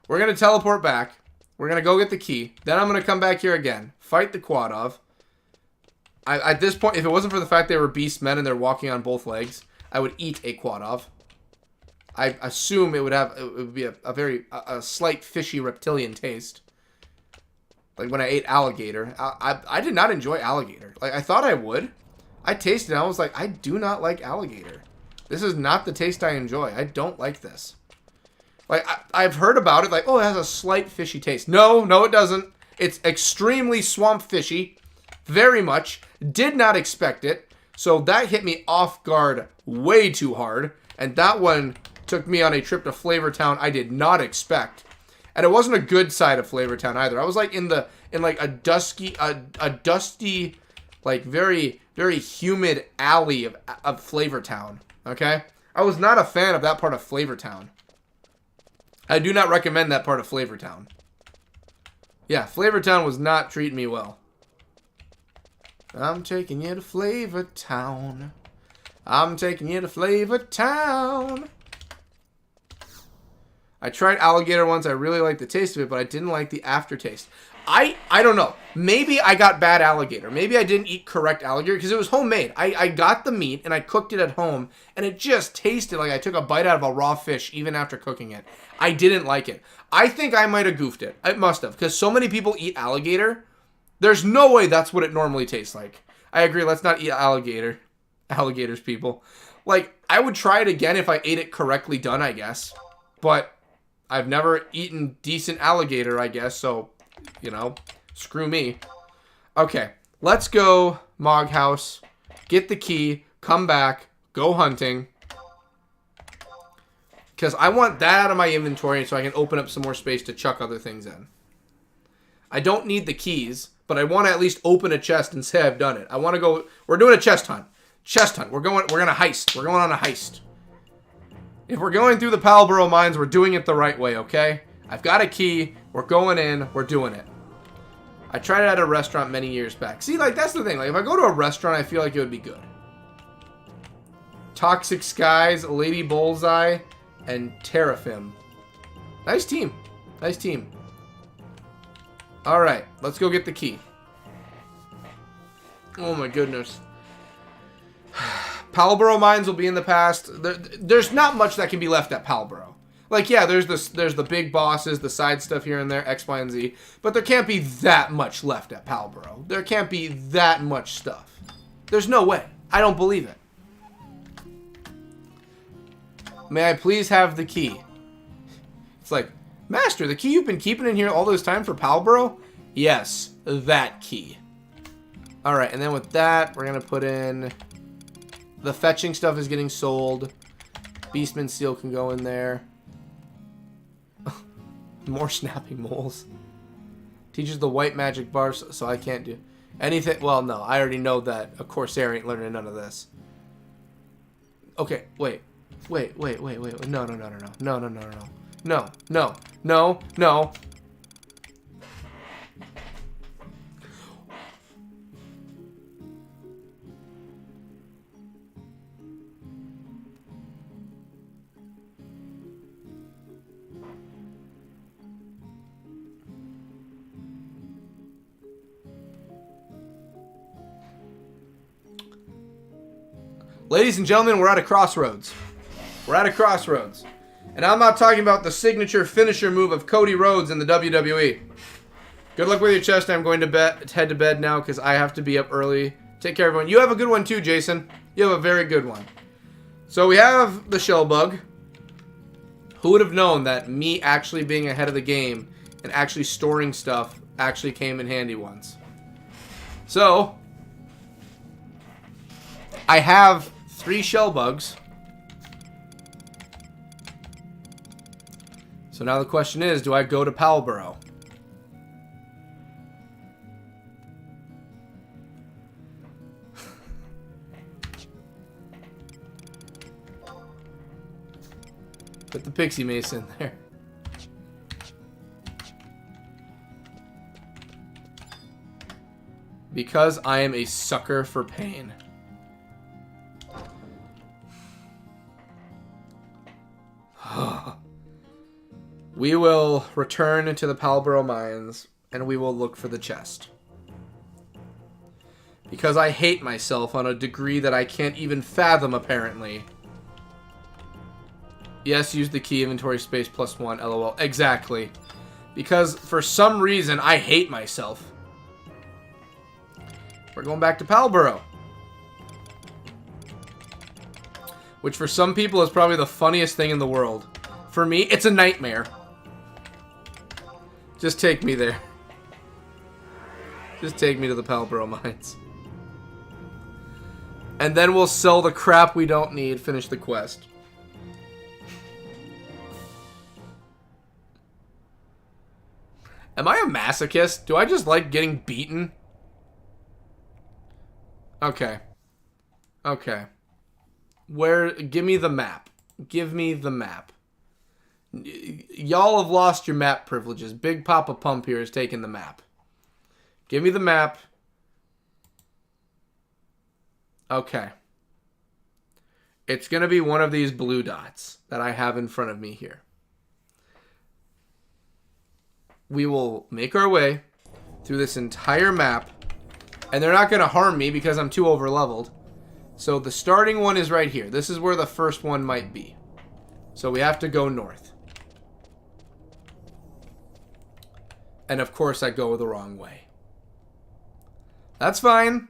We're going to teleport back. We're going to go get the key. Then I'm going to come back here again. Fight the Quadov. At this point, if it wasn't for the fact they were beast men and they're walking on both legs, I would eat a Quadov. I assume it would be a slight fishy reptilian taste. Like when I ate alligator. I did not enjoy alligator. Like I thought I would. I tasted it and I was like, I do not like alligator. This is not the taste I enjoy. I don't like this. Like I've heard about it. Like, oh, it has a slight fishy taste. No, it doesn't. It's extremely swamp fishy. Very much. Did not expect it. So that hit me off guard way too hard. And that one took me on a trip to Flavortown I did not expect. And it wasn't a good side of Flavortown either. I was like in like a dusty, like very, very humid alley of Flavortown. Okay? I was not a fan of that part of Flavortown. I do not recommend that part of Flavortown. Yeah, Flavortown was not treating me well. I'm taking you to Flavortown. I'm taking you to Flavortown. I tried alligator once. I really liked the taste of it, but I didn't like the aftertaste. I don't know. Maybe I got bad alligator. Maybe I didn't eat correct alligator because it was homemade. I got the meat and I cooked it at home, and it just tasted like I took a bite out of a raw fish even after cooking it. I didn't like it. I think I might have goofed it. I must have, because so many people eat alligator. There's no way that's what it normally tastes like. I agree. Let's not eat alligator. Alligators, people. Like, I would try it again if I ate it correctly done, I guess. But I've never eaten decent alligator, I guess, so, you know, screw me. Okay, let's go Mog House, get the key, come back, go hunting. Because I want that out of my inventory so I can open up some more space to chuck other things in. I don't need the keys, but I want to at least open a chest and say I've done it. I want to go, we're doing a chest hunt. Chest hunt, we're going to heist. We're going on a heist. If we're going through the Palbro Mines, we're doing it the right way, okay? I've got a key, we're going in, we're doing it. I tried it at a restaurant many years back. See, like, that's the thing. Like, if I go to a restaurant, I feel like it would be good. Toxic Skies, Lady Bullseye, and Terrafim. Nice team. Nice team. Alright, let's go get the key. Oh my goodness. Palbro Mines will be in the past. There's not much that can be left at Palbro. Like, yeah, there's the big bosses, the side stuff here and there, X, Y, and Z. But there can't be that much left at Palbro. There can't be that much stuff. There's no way. I don't believe it. May I please have the key? It's like, Master, the key you've been keeping in here all this time for Palbro? Yes, that key. Alright, and then with that, we're going to put in... The fetching stuff is getting sold. Beastman Seal can go in there. More snapping moles. Teaches the white magic bars, so I can't do anything. Well, no, I already know that a Corsair ain't learning none of this. Okay, wait. Wait. No. No. Ladies and gentlemen, we're at a crossroads. We're at a crossroads. And I'm not talking about the signature finisher move of Cody Rhodes in the WWE. Good luck with your chest. I'm going to head to bed now because I have to be up early. Take care, everyone. You have a good one too, Jason. You have a very good one. So we have the shell bug. Who would have known that me actually being ahead of the game and actually storing stuff actually came in handy once. So I have 3 shell bugs. So now the question is, do I go to Palborough? Put the pixie mace in there. Because I am a sucker for pain. We will return to the Palborough Mines, and we will look for the chest. Because I hate myself on a degree that I can't even fathom, apparently. Yes, use the key inventory space +1, lol. Exactly. Because for some reason, I hate myself. We're going back to Palborough. Which for some people is probably the funniest thing in the world. For me, it's a nightmare. Just take me there. Just take me to the Palborough Mines. And then we'll sell the crap we don't need, finish the quest. Am I a masochist? Do I just like getting beaten? Okay. Okay. Give me the map. Give me the map. Y'all have lost your map privileges. Big Papa Pump here is taking the map. Give me the map. Okay. It's going to be one of these blue dots that I have in front of me here. We will make our way through this entire map. And they're not going to harm me because I'm too overleveled. So the starting one is right here. This is where the first one might be. So we have to go north. And of course I go the wrong way. That's fine.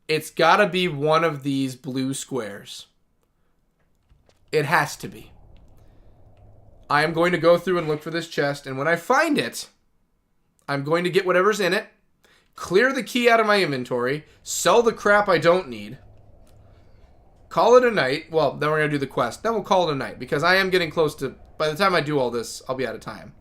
It's got to be one of these blue squares. It has to be. I am going to go through and look for this chest. And when I find it, I'm going to get whatever's in it. Clear the key out of my inventory. Sell the crap I don't need. Call it a night. Well, then we're going to do the quest. Then we'll call it a night. Because I am getting close to... By the time I do all this, I'll be out of time.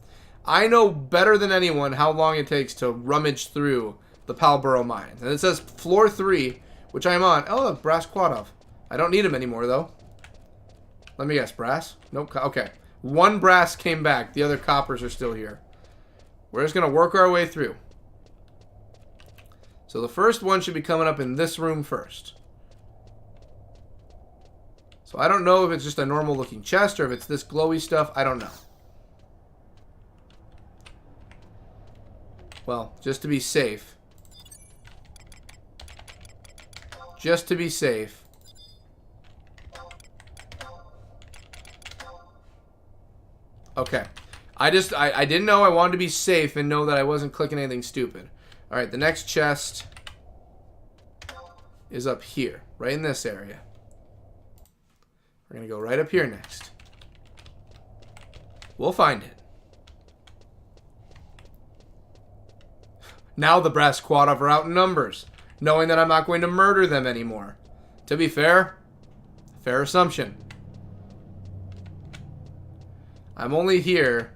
I know better than anyone how long it takes to rummage through the Palborough Mines. And it says floor 3, which I'm on. Oh, look, Brass Quadov. I don't need him anymore, though. Let me guess. Brass? Nope. Okay. 1 brass came back. The other coppers are still here. We're just going to work our way through. So the first one should be coming up in this room first. So I don't know if it's just a normal looking chest or if it's this glowy stuff. I don't know. Well, just to be safe. Just to be safe. Okay. I didn't know. I wanted to be safe and know that I wasn't clicking anything stupid. Alright, the next chest is up here. Right in this area. We're going to go right up here next. We'll find it. Now the Brass Quadov are out in numbers, knowing that I'm not going to murder them anymore. To be fair, fair assumption. I'm only here.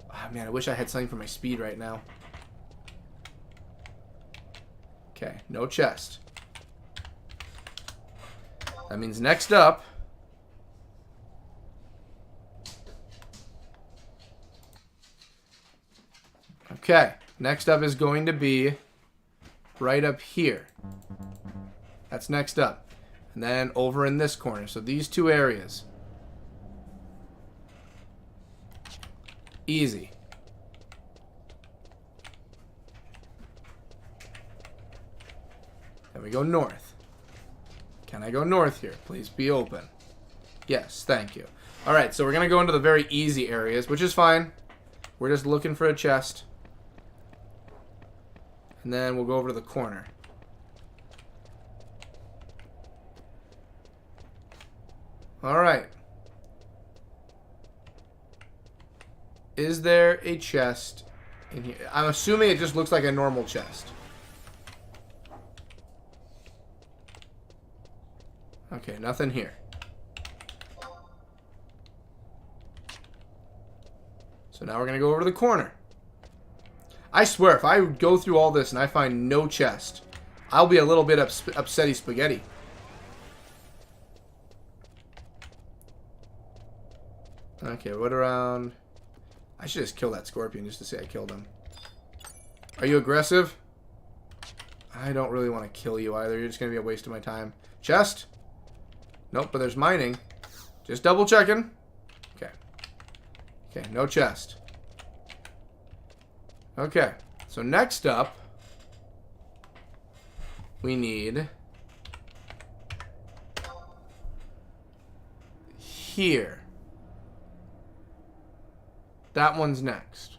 Oh, man, I wish I had something for my speed right now. Okay, no chest. That means next up... Okay, next up is going to be right up here. That's next up. And then over in this corner. So these two areas. Easy. Then we go north. Can I go north here? Please be open. Yes, thank you. Alright, so we're going to go into the very easy areas, which is fine. We're just looking for a chest. And then we'll go over to the corner. Alright. Is there a chest in here? I'm assuming it just looks like a normal chest. Okay, nothing here. So now we're going to go over to the corner. I swear, if I go through all this and I find no chest, I'll be a little bit upsetty spaghetti. Okay, what around... I should just kill that scorpion just to say I killed him. Are you aggressive? I don't really want to kill you either. You're just going to be a waste of my time. Chest? Nope, but there's mining. Just double checking. Okay. Okay, no chest. Okay, so next up, we need here. That one's next.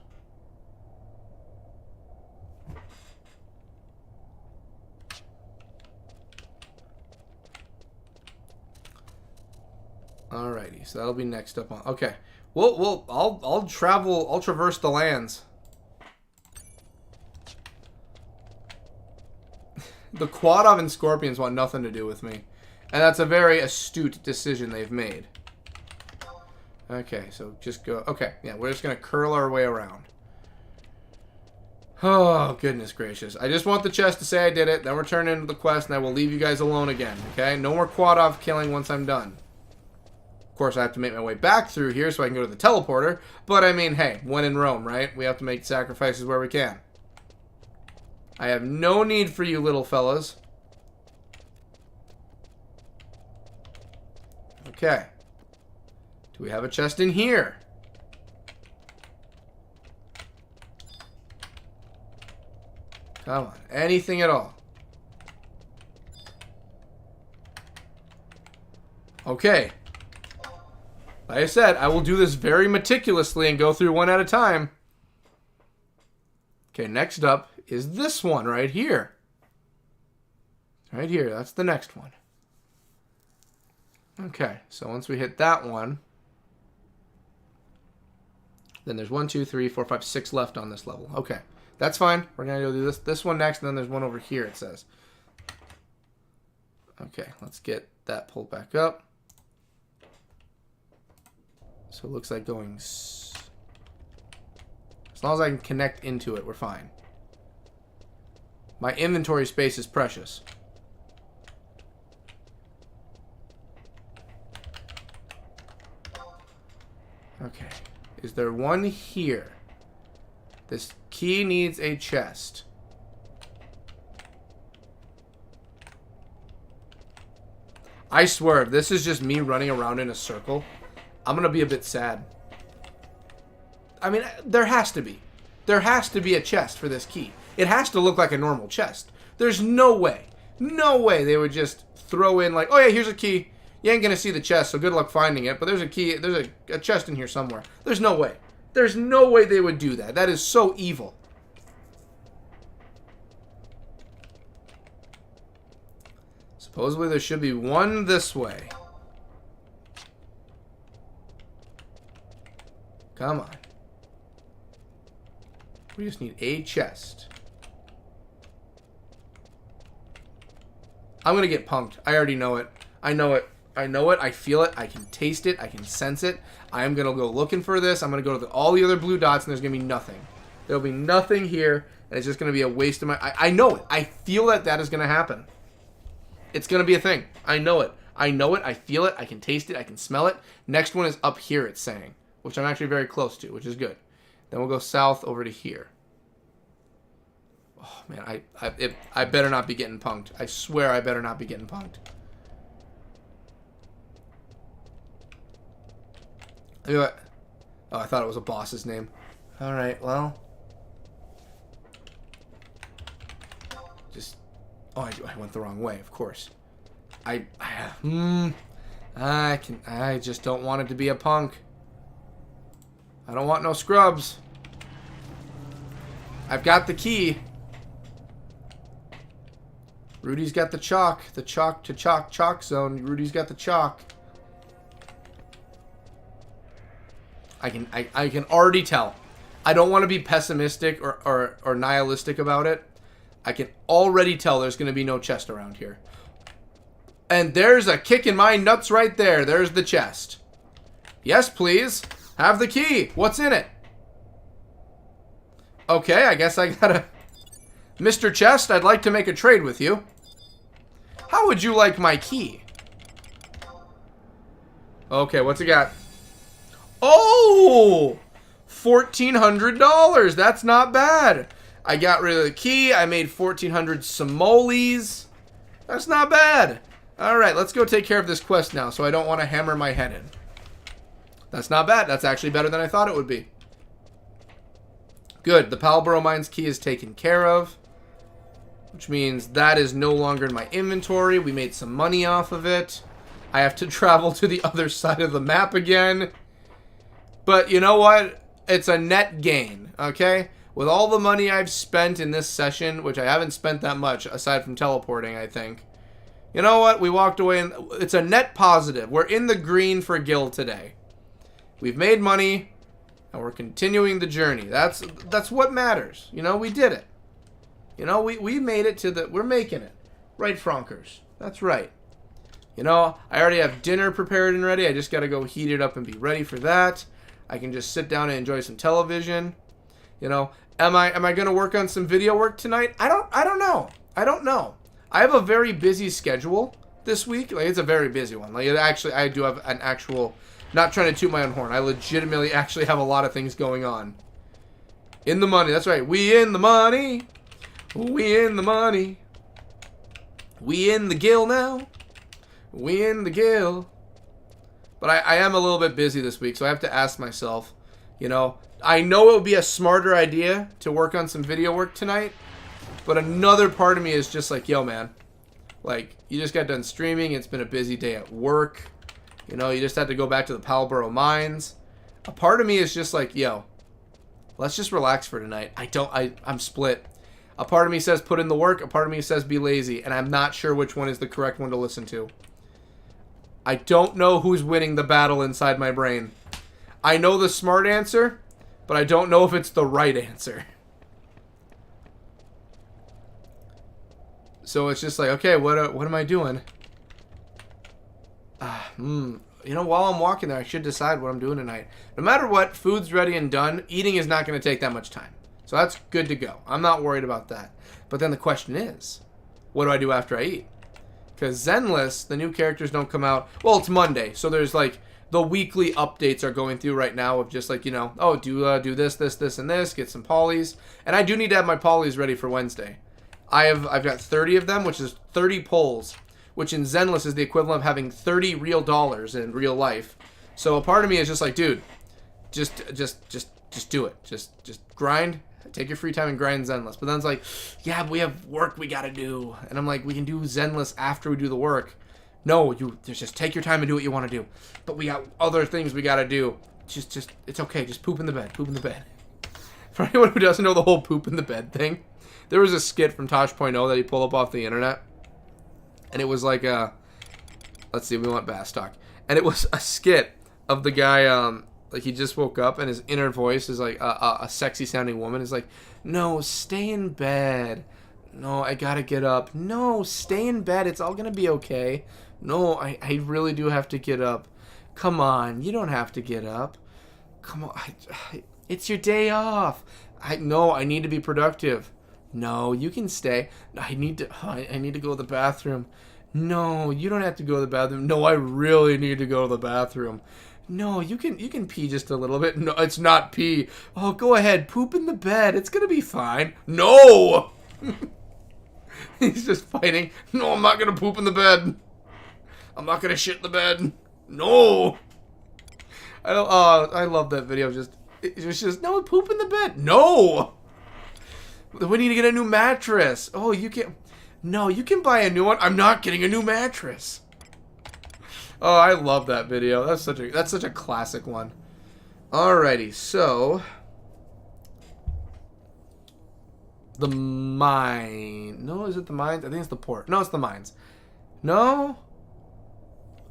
Alrighty, so that'll be next up on. Okay, I'll traverse the lands. The quad oven scorpions want nothing to do with me. And that's a very astute decision they've made. Okay, so just go... Okay, yeah, we're just going to curl our way around. Oh, goodness gracious. I just want the chest to say I did it. Then we're turning into the quest, and I will leave you guys alone again. Okay? No more quad off killing once I'm done. Of course, I have to make my way back through here so I can go to the teleporter. But, I mean, hey, when in Rome, right? We have to make sacrifices where we can. I have no need for you little fellas. Okay. Do we have a chest in here? Come on. Anything at all. Okay. Like I said, I will do this very meticulously and go through one at a time. Okay, next up is this one right here. Right here, that's the next one. Okay, so once we hit that one, then there's 1, 2, 3, 4, 5, 6 left on this level. Okay, that's fine. We're going to go do this one next, and then there's one over here, it says. Okay, let's get that pulled back up. So it looks like going... As long as I can connect into it, we're fine. My inventory space is precious. Okay. Is there one here? This key needs a chest. I swear, if this is just me running around in a circle, I'm going to be a bit sad. I mean, there has to be. There has to be a chest for this key. It has to look like a normal chest. There's no way. No way they would just throw in like, oh yeah, here's a key. You ain't going to see the chest, so good luck finding it. But there's a key. There's a chest in here somewhere. There's no way. There's no way they would do that. That is so evil. Supposedly there should be one this way. Come on. We just need a chest. I'm going to get punked. I already know it. I know it. I know it. I feel it. I can taste it. I can sense it. I am going to go looking for this. I'm going to go to all the other blue dots, and there's going to be nothing. There'll be nothing here, and it's just going to be a waste of my... I know it. I feel that is going to happen. It's going to be a thing. I know it. I know it. I feel it. I can taste it. I can smell it. Next one is up here, it's saying, which I'm actually very close to, which is good. Then we'll go south over to here. Oh, man, I better not be getting punked. I swear I better not be getting punked. Oh, I thought it was a boss's name. All right, well. Just, oh, I went the wrong way, of course. I just don't want it to be a punk. I don't want no scrubs. I've got the key. Rudy's got the chalk. The chalk to chalk zone. Rudy's got the chalk. I can already tell. I don't want to be pessimistic or nihilistic about it. I can already tell there's going to be no chest around here. And there's a kick in my nuts right there. There's the chest. Yes, please. Have the key. What's in it? Okay, I guess I gotta... Mr. Chest, I'd like to make a trade with you. How would you like my key? Okay, what's it got? Oh! $1,400. That's not bad. I got rid of the key. I made 1,400 simoleons. That's not bad. Alright, let's go take care of this quest now, so I don't want to hammer my head in. That's not bad. That's actually better than I thought it would be. Good. The Palboro Mines key is taken care of, which means that is no longer in my inventory. We made some money off of it. I have to travel to the other side of the map again. But you know what? It's a net gain, okay? With all the money I've spent in this session, which I haven't spent that much, aside from teleporting, I think. You know what? We walked away, and it's a net positive. We're in the green for Gil today. We've made money, and we're continuing the journey. That's what matters. You know, we did it. You know, we made it to the... We're making it. Right, Fronkers? That's right. You know, I already have dinner prepared and ready. I just got to go heat it up and be ready for that. I can just sit down and enjoy some television. You know, am I going to work on some video work tonight? I don't know. I don't know. I have a very busy schedule this week. Like, it's a very busy one. Like, actually, I do have an actual... Not trying to toot my own horn. I legitimately actually have a lot of things going on. In the money. That's right. We in the money. We in the money. We in the Gil now. We in the Gil. But I am a little bit busy this week, so I have to ask myself, you know, I know it would be a smarter idea to work on some video work tonight, but another part of me is just like, yo, man, like, you just got done streaming. It's been a busy day at work. You know, you just had to go back to the Palboro Mines. A part of me is just like, yo, let's just relax for tonight. I'm split. A part of me says put in the work. A part of me says be lazy. And I'm not sure which one is the correct one to listen to. I don't know who's winning the battle inside my brain. I know the smart answer, but I don't know if it's the right answer. So it's just like, okay, what am I doing? You know, while I'm walking there, I should decide what I'm doing tonight. No matter what, food's ready and done. Eating is not going to take that much time. So that's good to go. I'm not worried about that. But then the question is, what do I do after I eat? Because Zenless, the new characters don't come out. Well, it's Monday, so there's like the weekly updates are going through right now of just like, you know, oh, do this, and this, get some polys. And I do need to have my polys ready for Wednesday. I've got 30 of them, which is 30 polls, which in Zenless is the equivalent of having 30 real dollars in real life. So a part of me is just like, dude, just do it. Just grind. Take your free time and grind Zenless. But then it's like, yeah, but we have work we gotta do. And I'm like, we can do Zenless after we do the work. No, just take your time and do what you want to do. But we got other things we gotta do. Just it's okay. Just poop in the bed. Poop in the bed. For anyone who doesn't know the whole poop in the bed thing, there was a skit from Tosh.0 that he pulled up off the internet. And it was like let's see, we want Bass Talk. And it was a skit of the guy, like he just woke up and his inner voice is like a sexy sounding woman is like, no, stay in bed. No, I gotta get up. No, stay in bed. It's all gonna be okay. No, I really do have to get up. Come on, you don't have to get up. Come on, it's your day off. No, I need to be productive. No, you can stay. I need to go to the bathroom. No, you don't have to go to the bathroom. No, I really need to go to the bathroom. No, you can pee just a little bit. No, it's not pee. Oh, go ahead, poop in the bed. It's gonna be fine. No. He's just fighting. No, I'm not gonna poop in the bed. I'm not gonna shit in the bed. No. I don't. I love that video. It's just no poop in the bed. No. We need to get a new mattress. Oh, you can. No, you can buy a new one. I'm not getting a new mattress. Oh, I love that video. That's such a classic one. Alrighty, so the mine. No, is it the mines? I think it's the port. No, it's the mines. No,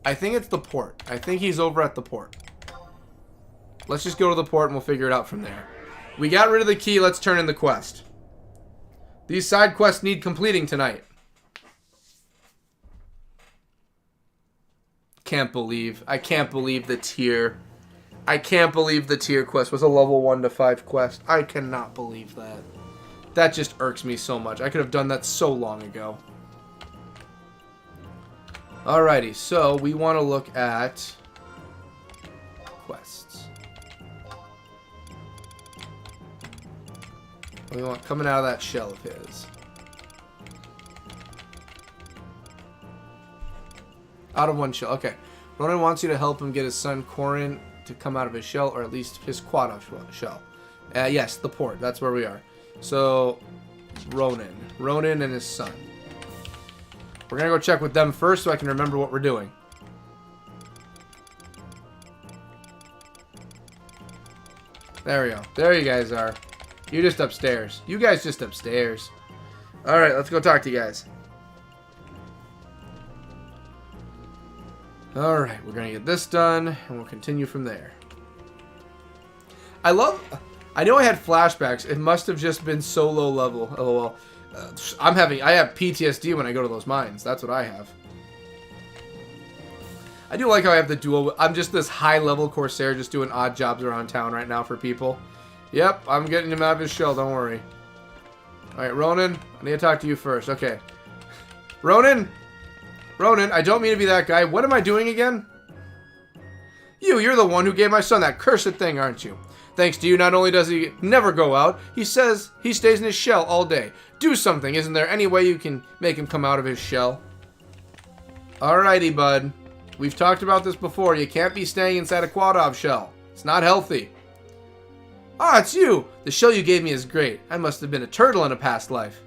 I think it's the port. I think he's over at the port. Let's just go to the port and we'll figure it out from there. We got rid of the key. Let's turn in the quest. These side quests need completing tonight. I can't believe the tier. I can't believe the tier quest was a level 1 to 5 quest. I cannot believe that. That just irks me so much. I could have done that so long ago. Alrighty, so we want to look at quests. We want coming out of that shell of his. Out of one shell. Okay. Ronan wants you to help him get his son Corin to come out of his shell, or at least his quad shell. Yes, the port. That's where we are. So, Ronan and his son. We're going to go check with them first so I can remember what we're doing. There we go. There you guys are. You're just upstairs. You guys just upstairs. Alright, let's go talk to you guys. Alright, we're going to get this done, and we'll continue from there. I know I had flashbacks. It must have just been so low level. LOL. I have PTSD when I go to those mines. That's what I have. I do like how I have the dual. I'm just this high-level Corsair just doing odd jobs around town right now for people. Yep, I'm getting him out of his shell. Don't worry. Alright, Ronan. I need to talk to you first. Okay. Ronan, I don't mean to be that guy. What am I doing again? You're the one who gave my son that cursed thing, aren't you? Thanks to you, not only does he never go out, he says he stays in his shell all day. Do something. Isn't there any way you can make him come out of his shell? Alrighty, bud. We've talked about this before. You can't be staying inside a quad shell. It's not healthy. Ah, it's you. The shell you gave me is great. I must have been a turtle in a past life.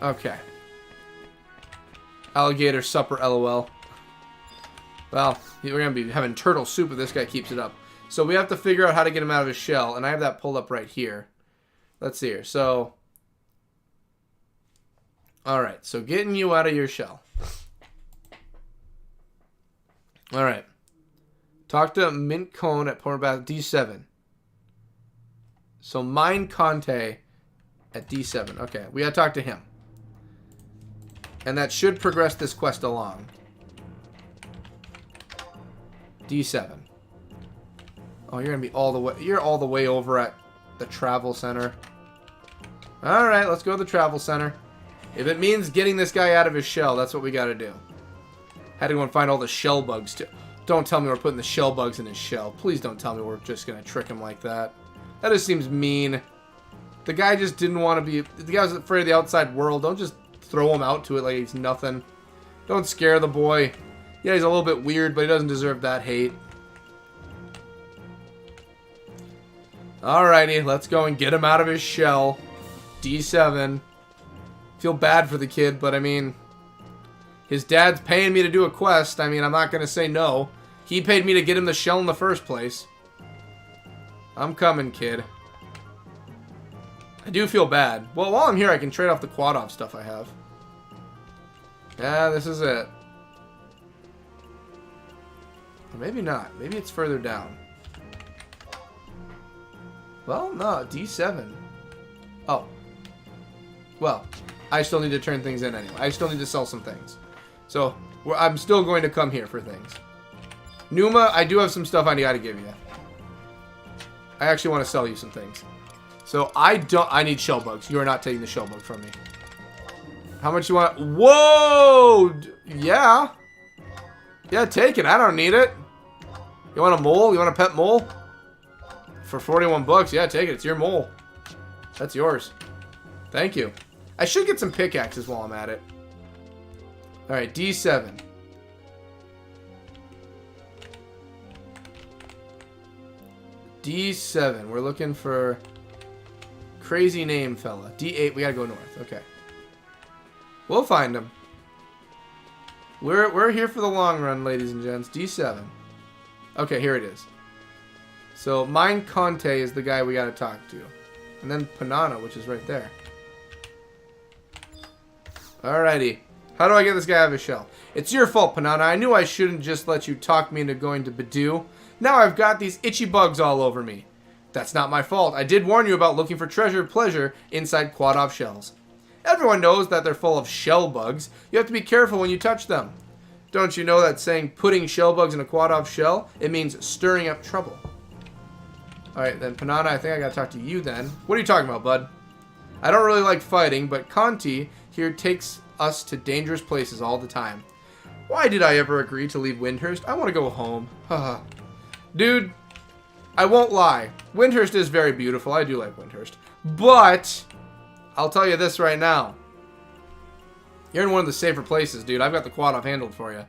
Okay. Alligator supper, LOL. Well, we're going to be having turtle soup if this guy keeps it up. So we have to figure out how to get him out of his shell. And I have that pulled up right here. Let's see here. So, alright. So getting you out of your shell. Alright. Talk to Mint Cone at Port Bath D7. So mine Conte at D7. Okay, we gotta talk to him. And that should progress this quest along. D7. Oh, you're gonna be all the way. You're all the way over at the travel center. All right, let's go to the travel center. If it means getting this guy out of his shell, that's what we gotta do. Had to go and find all the shell bugs too. Don't tell me we're putting the shell bugs in his shell. Please don't tell me we're just gonna trick him like that. That just seems mean. The guy just didn't want to be. The guy was afraid of the outside world. Don't just throw him out to it like he's nothing. Don't scare the boy. Yeah, he's a little bit weird, but he doesn't deserve that hate. Alrighty, let's go and get him out of his shell. D7. Feel bad for the kid, but I mean, his dad's paying me to do a quest. I mean, I'm not going to say no. He paid me to get him the shell in the first place. I'm coming, kid. I do feel bad. Well, while I'm here, I can trade off the quad-off stuff I have. Yeah, this is it. Or maybe not. Maybe it's further down. Well, no, D7. Oh, Well, I still need to turn things in anyway. I still need to sell some things. So, I'm still going to come here for things. Numa, I do have some stuff I gotta give you. I actually want to sell you some things. So, I need shell bugs. You are not taking the shell bug from me. How much you want? Whoa! Yeah. Yeah, take it. I don't need it. You want a mole? You want a pet mole? For 41 bucks, yeah, take it. It's your mole. That's yours. Thank you. I should get some pickaxes while I'm at it. Alright, D7. D7. We're looking for crazy name fella. D8. We gotta go north. Okay. We'll find him. We're here for the long run, ladies and gents. D7. Okay, here it is. So, Mine Conte is the guy we gotta talk to. And then Panana, which is right there. Alrighty. How do I get this guy out of his shell? It's your fault, Panana. I knew I shouldn't just let you talk me into going to Badu. Now I've got these itchy bugs all over me. That's not my fault. I did warn you about looking for pleasure inside Quadov shells. Everyone knows that they're full of shell bugs. You have to be careful when you touch them. Don't you know that saying putting shell bugs in a Quadov shell, it means stirring up trouble? Alright, then Panana, I think I gotta talk to you then. What are you talking about, bud? I don't really like fighting, but Conti here takes us to dangerous places all the time. Why did I ever agree to leave Windhurst? I want to go home. Haha. Dude, I won't lie. Windhurst is very beautiful. I do like Windhurst. But I'll tell you this right now. You're in one of the safer places, dude. I've got the Quadov handled for you.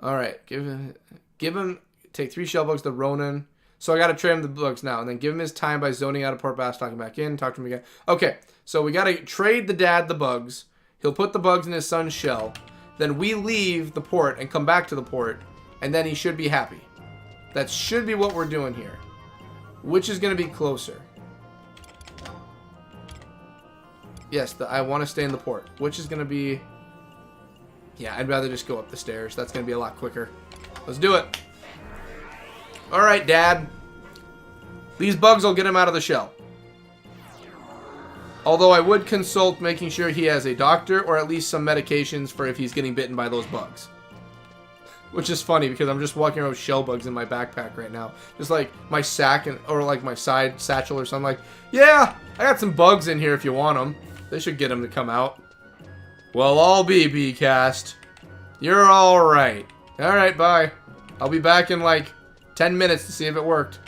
Alright. Give him... Take 3 shell bugs to Ronan. So I got to trade him the bugs now. And then give him his time by zoning out of Port Bass, talking back in, talk to him again. Okay. So we got to trade the dad the bugs. He'll put the bugs in his son's shell. Then we leave the port and come back to the port. And then he should be happy. That should be what we're doing here. Which is going to be closer? Yes, I want to stay in the port. Which is going to be... Yeah, I'd rather just go up the stairs. That's going to be a lot quicker. Let's do it. Alright, Dad. These bugs will get him out of the shell. Although I would consult making sure he has a doctor or at least some medications for if he's getting bitten by those bugs. Which is funny because I'm just walking around with shell bugs in my backpack right now. Just like my sack or like my side satchel or something. Like, yeah, I got some bugs in here if you want them. They should get them to come out. Well, I'll be BCast. You're alright. Alright, bye. I'll be back in like 10 minutes to see if it worked.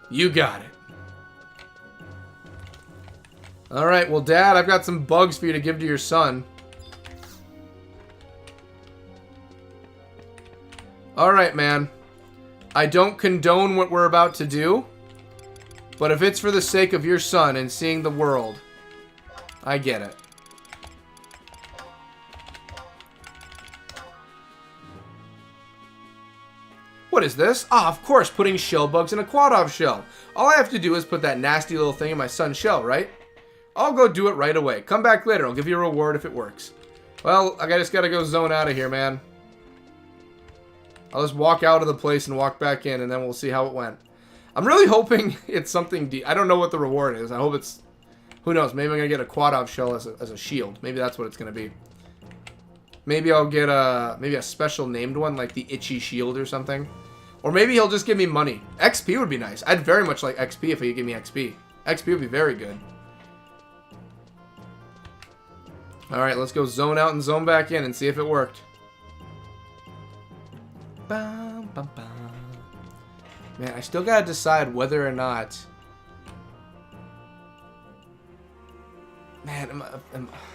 You got it. Alright, well, Dad, I've got some bugs for you to give to your son. Alright, man. I don't condone what we're about to do. But if it's for the sake of your son and seeing the world, I get it. What is this? Ah, of course, putting shell bugs in a Quadov shell. All I have to do is put that nasty little thing in my son's shell, right? I'll go do it right away. Come back later. I'll give you a reward if it works. Well, I just gotta go zone out of here, man. I'll just walk out of the place and walk back in, and then we'll see how it went. I'm really hoping it's something deep. I don't know what the reward is. I hope it's... Who knows? Maybe I'm gonna get a Quadov shell as a shield. Maybe that's what it's gonna be. Maybe I'll get maybe a special named one, like the Itchy Shield or something. Or maybe he'll just give me money. XP would be nice. I'd very much like XP if he could give me XP. XP would be very good. Alright, let's go zone out and zone back in and see if it worked. Bum, bum, bum. Man, I still gotta decide whether or not... Man,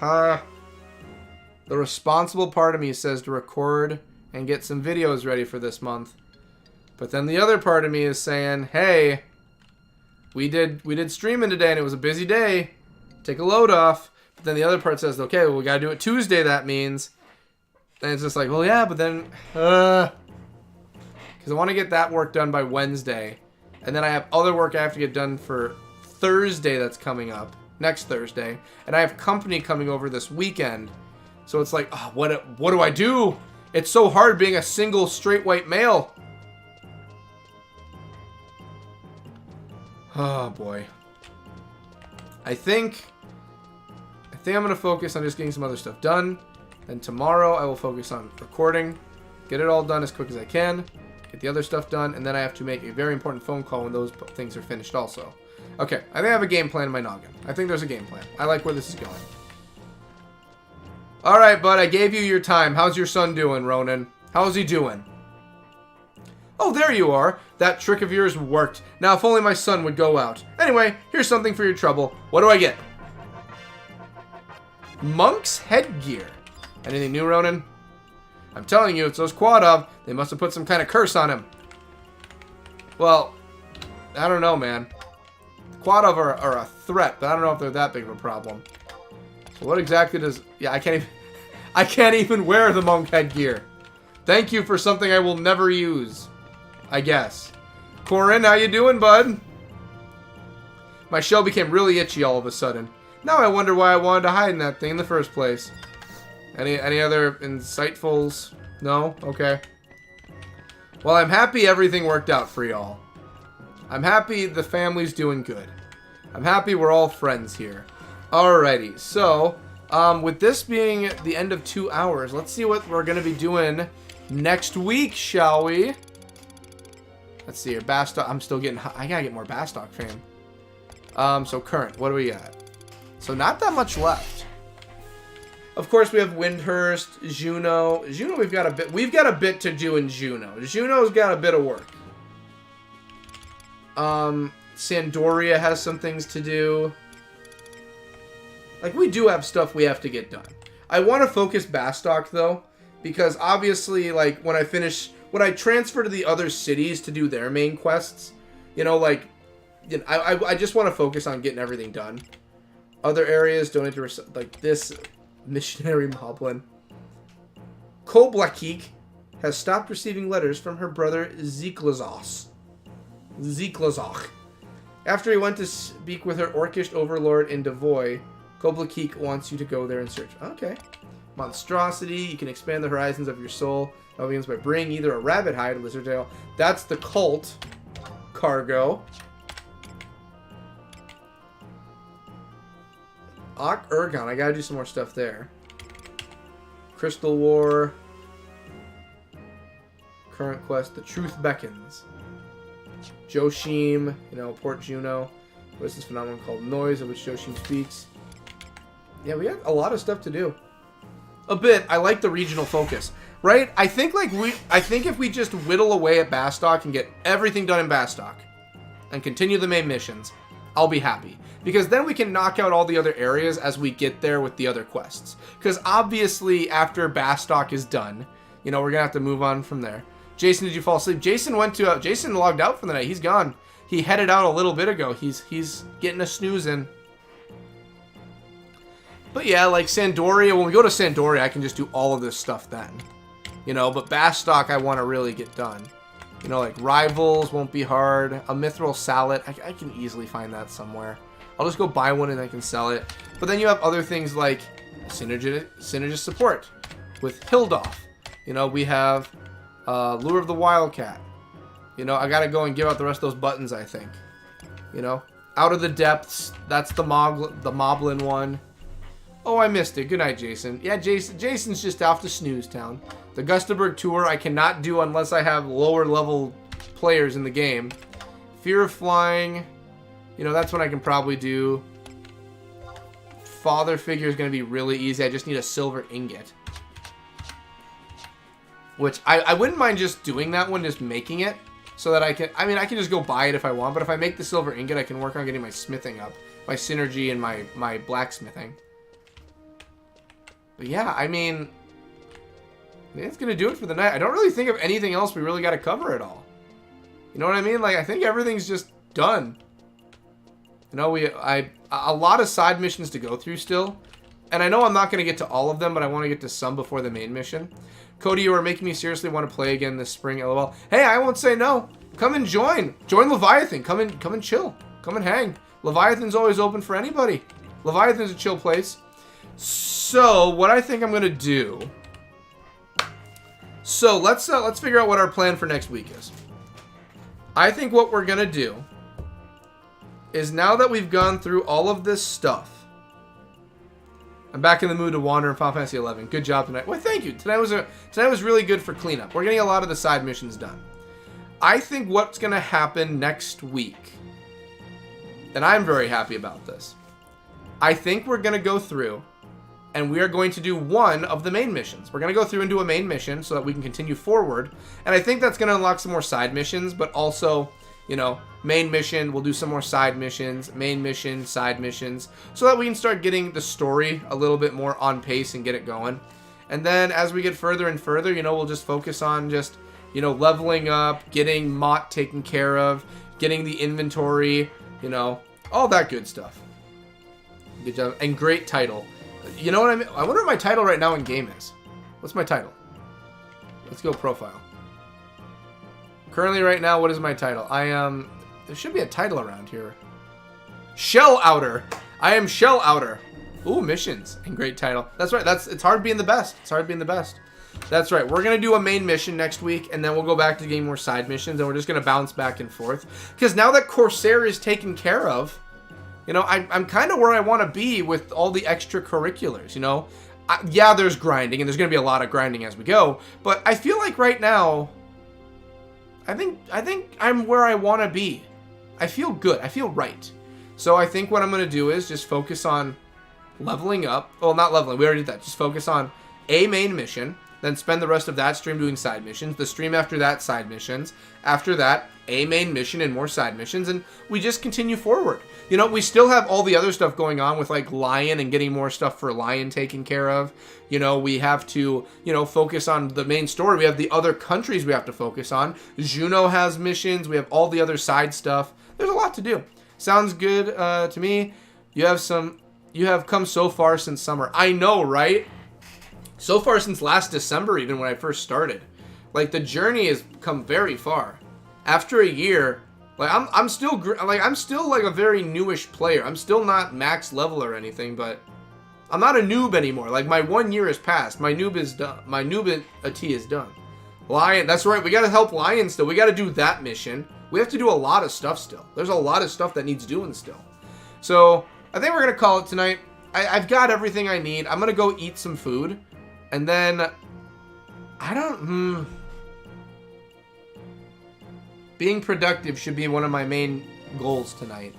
the responsible part of me says to record and get some videos ready for this month. But then the other part of me is saying, hey, we did streaming today and it was a busy day. Take a load off. But then the other part says, okay, well, we gotta do it Tuesday, that means. And it's just like, well, yeah, but then, because I want to get that work done by Wednesday. And then I have other work I have to get done for Thursday that's coming up. Next Thursday. And I have company coming over this weekend. So it's like, oh, what do I do? It's so hard being a single straight white male. Oh boy. I think think I'm going to focus on just getting some other stuff done. And tomorrow I will focus on recording. Get it all done as quick as I can. Get the other stuff done. And then I have to make a very important phone call when those things are finished also. Okay, I think I have a game plan in my noggin. I think there's a game plan. I like where this is going. Alright, bud, I gave you your time. How's your son doing, Ronan? How's he doing? Oh, there you are. That trick of yours worked. Now, if only my son would go out. Anyway, here's something for your trouble. What do I get? Monk's headgear. Anything new, Ronan? I'm telling you, it's those Quadov. They must have put some kind of curse on him. Well, I don't know, man. Quadov are a threat, but I don't know if they're that big of a problem. So what exactly does... Yeah, I can't even wear the monk headgear. Thank you for something I will never use. I guess. Corin, how you doing, bud? My shell became really itchy all of a sudden. Now I wonder why I wanted to hide in that thing in the first place. Any other insightfuls? No? Okay. Well, I'm happy everything worked out for y'all. I'm happy the family's doing good. I'm happy we're all friends here. Alrighty, so, with this being the end of 2 hours, let's see what we're going to be doing next week, shall we? Let's see here, Bastock, I'm still getting, I gotta get more Bastock fam. So current, what do we got? So not that much left. Of course, we have Windhurst, Juneau. Juneau, we've got a bit to do in Juneau. Juneau's got a bit of work. Sandoria has some things to do. Like, we do have stuff we have to get done. I want to focus Bastock, though, because obviously, like, when I transfer to the other cities to do their main quests, you know, like, you know, I just want to focus on getting everything done. Other areas don't need to, like, this missionary moblin. Koblakik has stopped receiving letters from her brother Ziklazos. After he went to speak with her orcish overlord in Devoy, Koblakik wants you to go there and search. Okay. Monstrosity. You can expand the horizons of your soul. That begins by bringing either a rabbit hide, a lizard tail. That's the cult cargo. Ak Ergon. I gotta do some more stuff there. Crystal War. Current quest. The Truth Beckons. Joshim. You know, Port Juneau. What is this phenomenon called? Noise, of which Joshim speaks. Yeah, we got a lot of stuff to do. A bit. I like the regional focus, right? I think if we just whittle away at Bastock and get everything done in Bastock and continue the main missions, I'll be happy. Because then we can knock out all the other areas as we get there with the other quests. Because obviously, after Bastock is done, you know, we're gonna have to move on from there. Jason, did you fall asleep? Jason Jason logged out for the night. He's gone. He headed out a little bit ago. He's getting a snooze in. But yeah, like Sandoria, when we go to Sandoria, I can just do all of this stuff then. You know, but Bastock I want to really get done. You know, like Rivals won't be hard. A Mithril Sallet, I can easily find that somewhere. I'll just go buy one and I can sell it. But then you have other things like Synergist Support with Hildoff. You know, we have Lure of the Wildcat. You know, I gotta go and give out the rest of those buttons, I think. You know, Out of the Depths, that's the Moblin one. Oh, I missed it. Good night, Jason. Yeah, Jason's just off to Snooze Town. The Gustaberg Tour I cannot do unless I have lower level players in the game. Fear of Flying, you know, that's what I can probably do. Father Figure is going to be really easy. I just need a silver ingot. Which, I wouldn't mind just doing that one, just making it. So that I can just go buy it if I want. But if I make the silver ingot, I can work on getting my smithing up. My synergy and my blacksmithing. But yeah, I mean, that's going to do it for the night. I don't really think of anything else we really got to cover at all. You know what I mean? Like, I think everything's just done. You know, a lot of side missions to go through still. And I know I'm not going to get to all of them, but I want to get to some before the main mission. Cody, you are making me seriously want to play again this spring, LOL. Hey, I won't say no. Come and join. Join Leviathan. Come and chill. Come and hang. Leviathan's always open for anybody. Leviathan's a chill place. So, what I think I'm going to do... So, let's figure out what our plan for next week is. I think what we're going to do is now that we've gone through all of this stuff, I'm back in the mood to wander in Final Fantasy 11. Good job tonight. Well, thank you. Tonight was really good for cleanup. We're getting a lot of the side missions done. I think what's going to happen next week, and I'm very happy about this, I think we're going to go through and we are going to do one of the main missions. We're going to go through and do a main mission so that we can continue forward. And I think that's going to unlock some more side missions, but also, you know, main mission, we'll do some more side missions, main mission, side missions, so that we can start getting the story a little bit more on pace and get it going. And then as we get further and further, you know, we'll just focus on just, you know, leveling up, getting Mott taken care of, getting the inventory, you know, all that good stuff. Good job. And great title. You know what I mean? I wonder what my title right now in game is. What's my title? Let's go profile. Currently right now, what is my title? I am... There should be a title around here. Shell Outer. I am Shell Outer. Ooh, missions. And great title. That's right. It's hard being the best. It's hard being the best. That's right. We're going to do a main mission next week, and then we'll go back to getting more side missions, and we're just going to bounce back and forth. Because now that Corsair is taken care of, you know, I'm kind of where I want to be with all the extracurriculars, you know. Yeah, there's grinding, and there's going to be a lot of grinding as we go, but I feel like right now, I think I'm where I want to be. I feel good. I feel right. So I think what I'm going to do is just focus on leveling up. Well, not leveling. We already did that. Just focus on a main mission, then spend the rest of that stream doing side missions. The stream after that, side missions. After that, a main mission and more side missions, and we just continue forward. You know, we still have all the other stuff going on with, like, Lion and getting more stuff for Lion taken care of. You know, we have to, you know, focus on the main story. We have the other countries we have to focus on. Juno has missions. We have all the other side stuff. There's a lot to do. Sounds good to me. You have come so far since summer. I know, right? So far since last December, even when I first started. Like, the journey has come very far. After a year, like, I'm still like a very newish player. I'm still not max level or anything, but I'm not a noob anymore. Like, my 1 year has passed. My noob is done. My noob-ity is done. Lion, that's right. We got to help Lion still. We got to do that mission. We have to do a lot of stuff still. There's a lot of stuff that needs doing still. So, I think we're going to call it tonight. I've got everything I need. I'm going to go eat some food. And then, being productive should be one of my main goals tonight.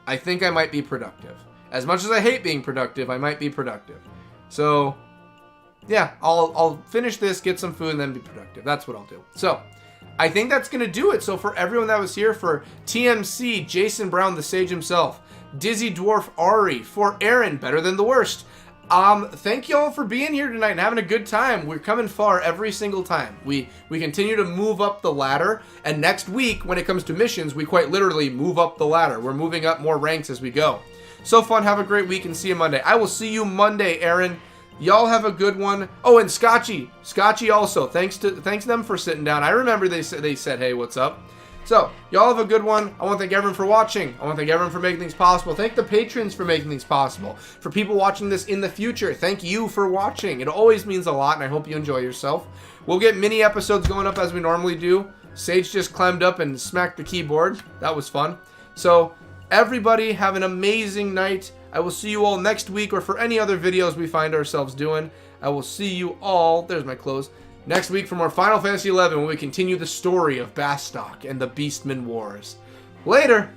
I think I might be productive. As much as I hate being productive, I might be productive. So, yeah, I'll finish this, get some food, and then be productive. That's what I'll do. So, I think that's going to do it. So, for everyone that was here, for TMC, Jason Brown, the Sage himself, Dizzy Dwarf Ari, for Aaron, Better Than the Worst, thank y'all for being here tonight and having a good time. We're coming far every single time. We continue to move up the ladder, and next week, when it comes to missions, we quite literally move up the ladder. We're moving up more ranks as we go. So fun, have a great week, and see you Monday. I will see you Monday, Aaron. Y'all have a good one. Oh, and Scotchy also. Thanks them for sitting down. I remember they said, hey, what's up? So, y'all have a good one. I want to thank everyone for watching. I want to thank everyone for making things possible. Thank the patrons for making things possible. For people watching this in the future, thank you for watching. It always means a lot, and I hope you enjoy yourself. We'll get mini episodes going up as we normally do. Sage just climbed up and smacked the keyboard. That was fun. So, everybody have an amazing night. I will see you all next week, or for any other videos we find ourselves doing. I will see you all, there's my close, next week for more Final Fantasy XI when we continue the story of Bastok and the Beastman Wars. Later!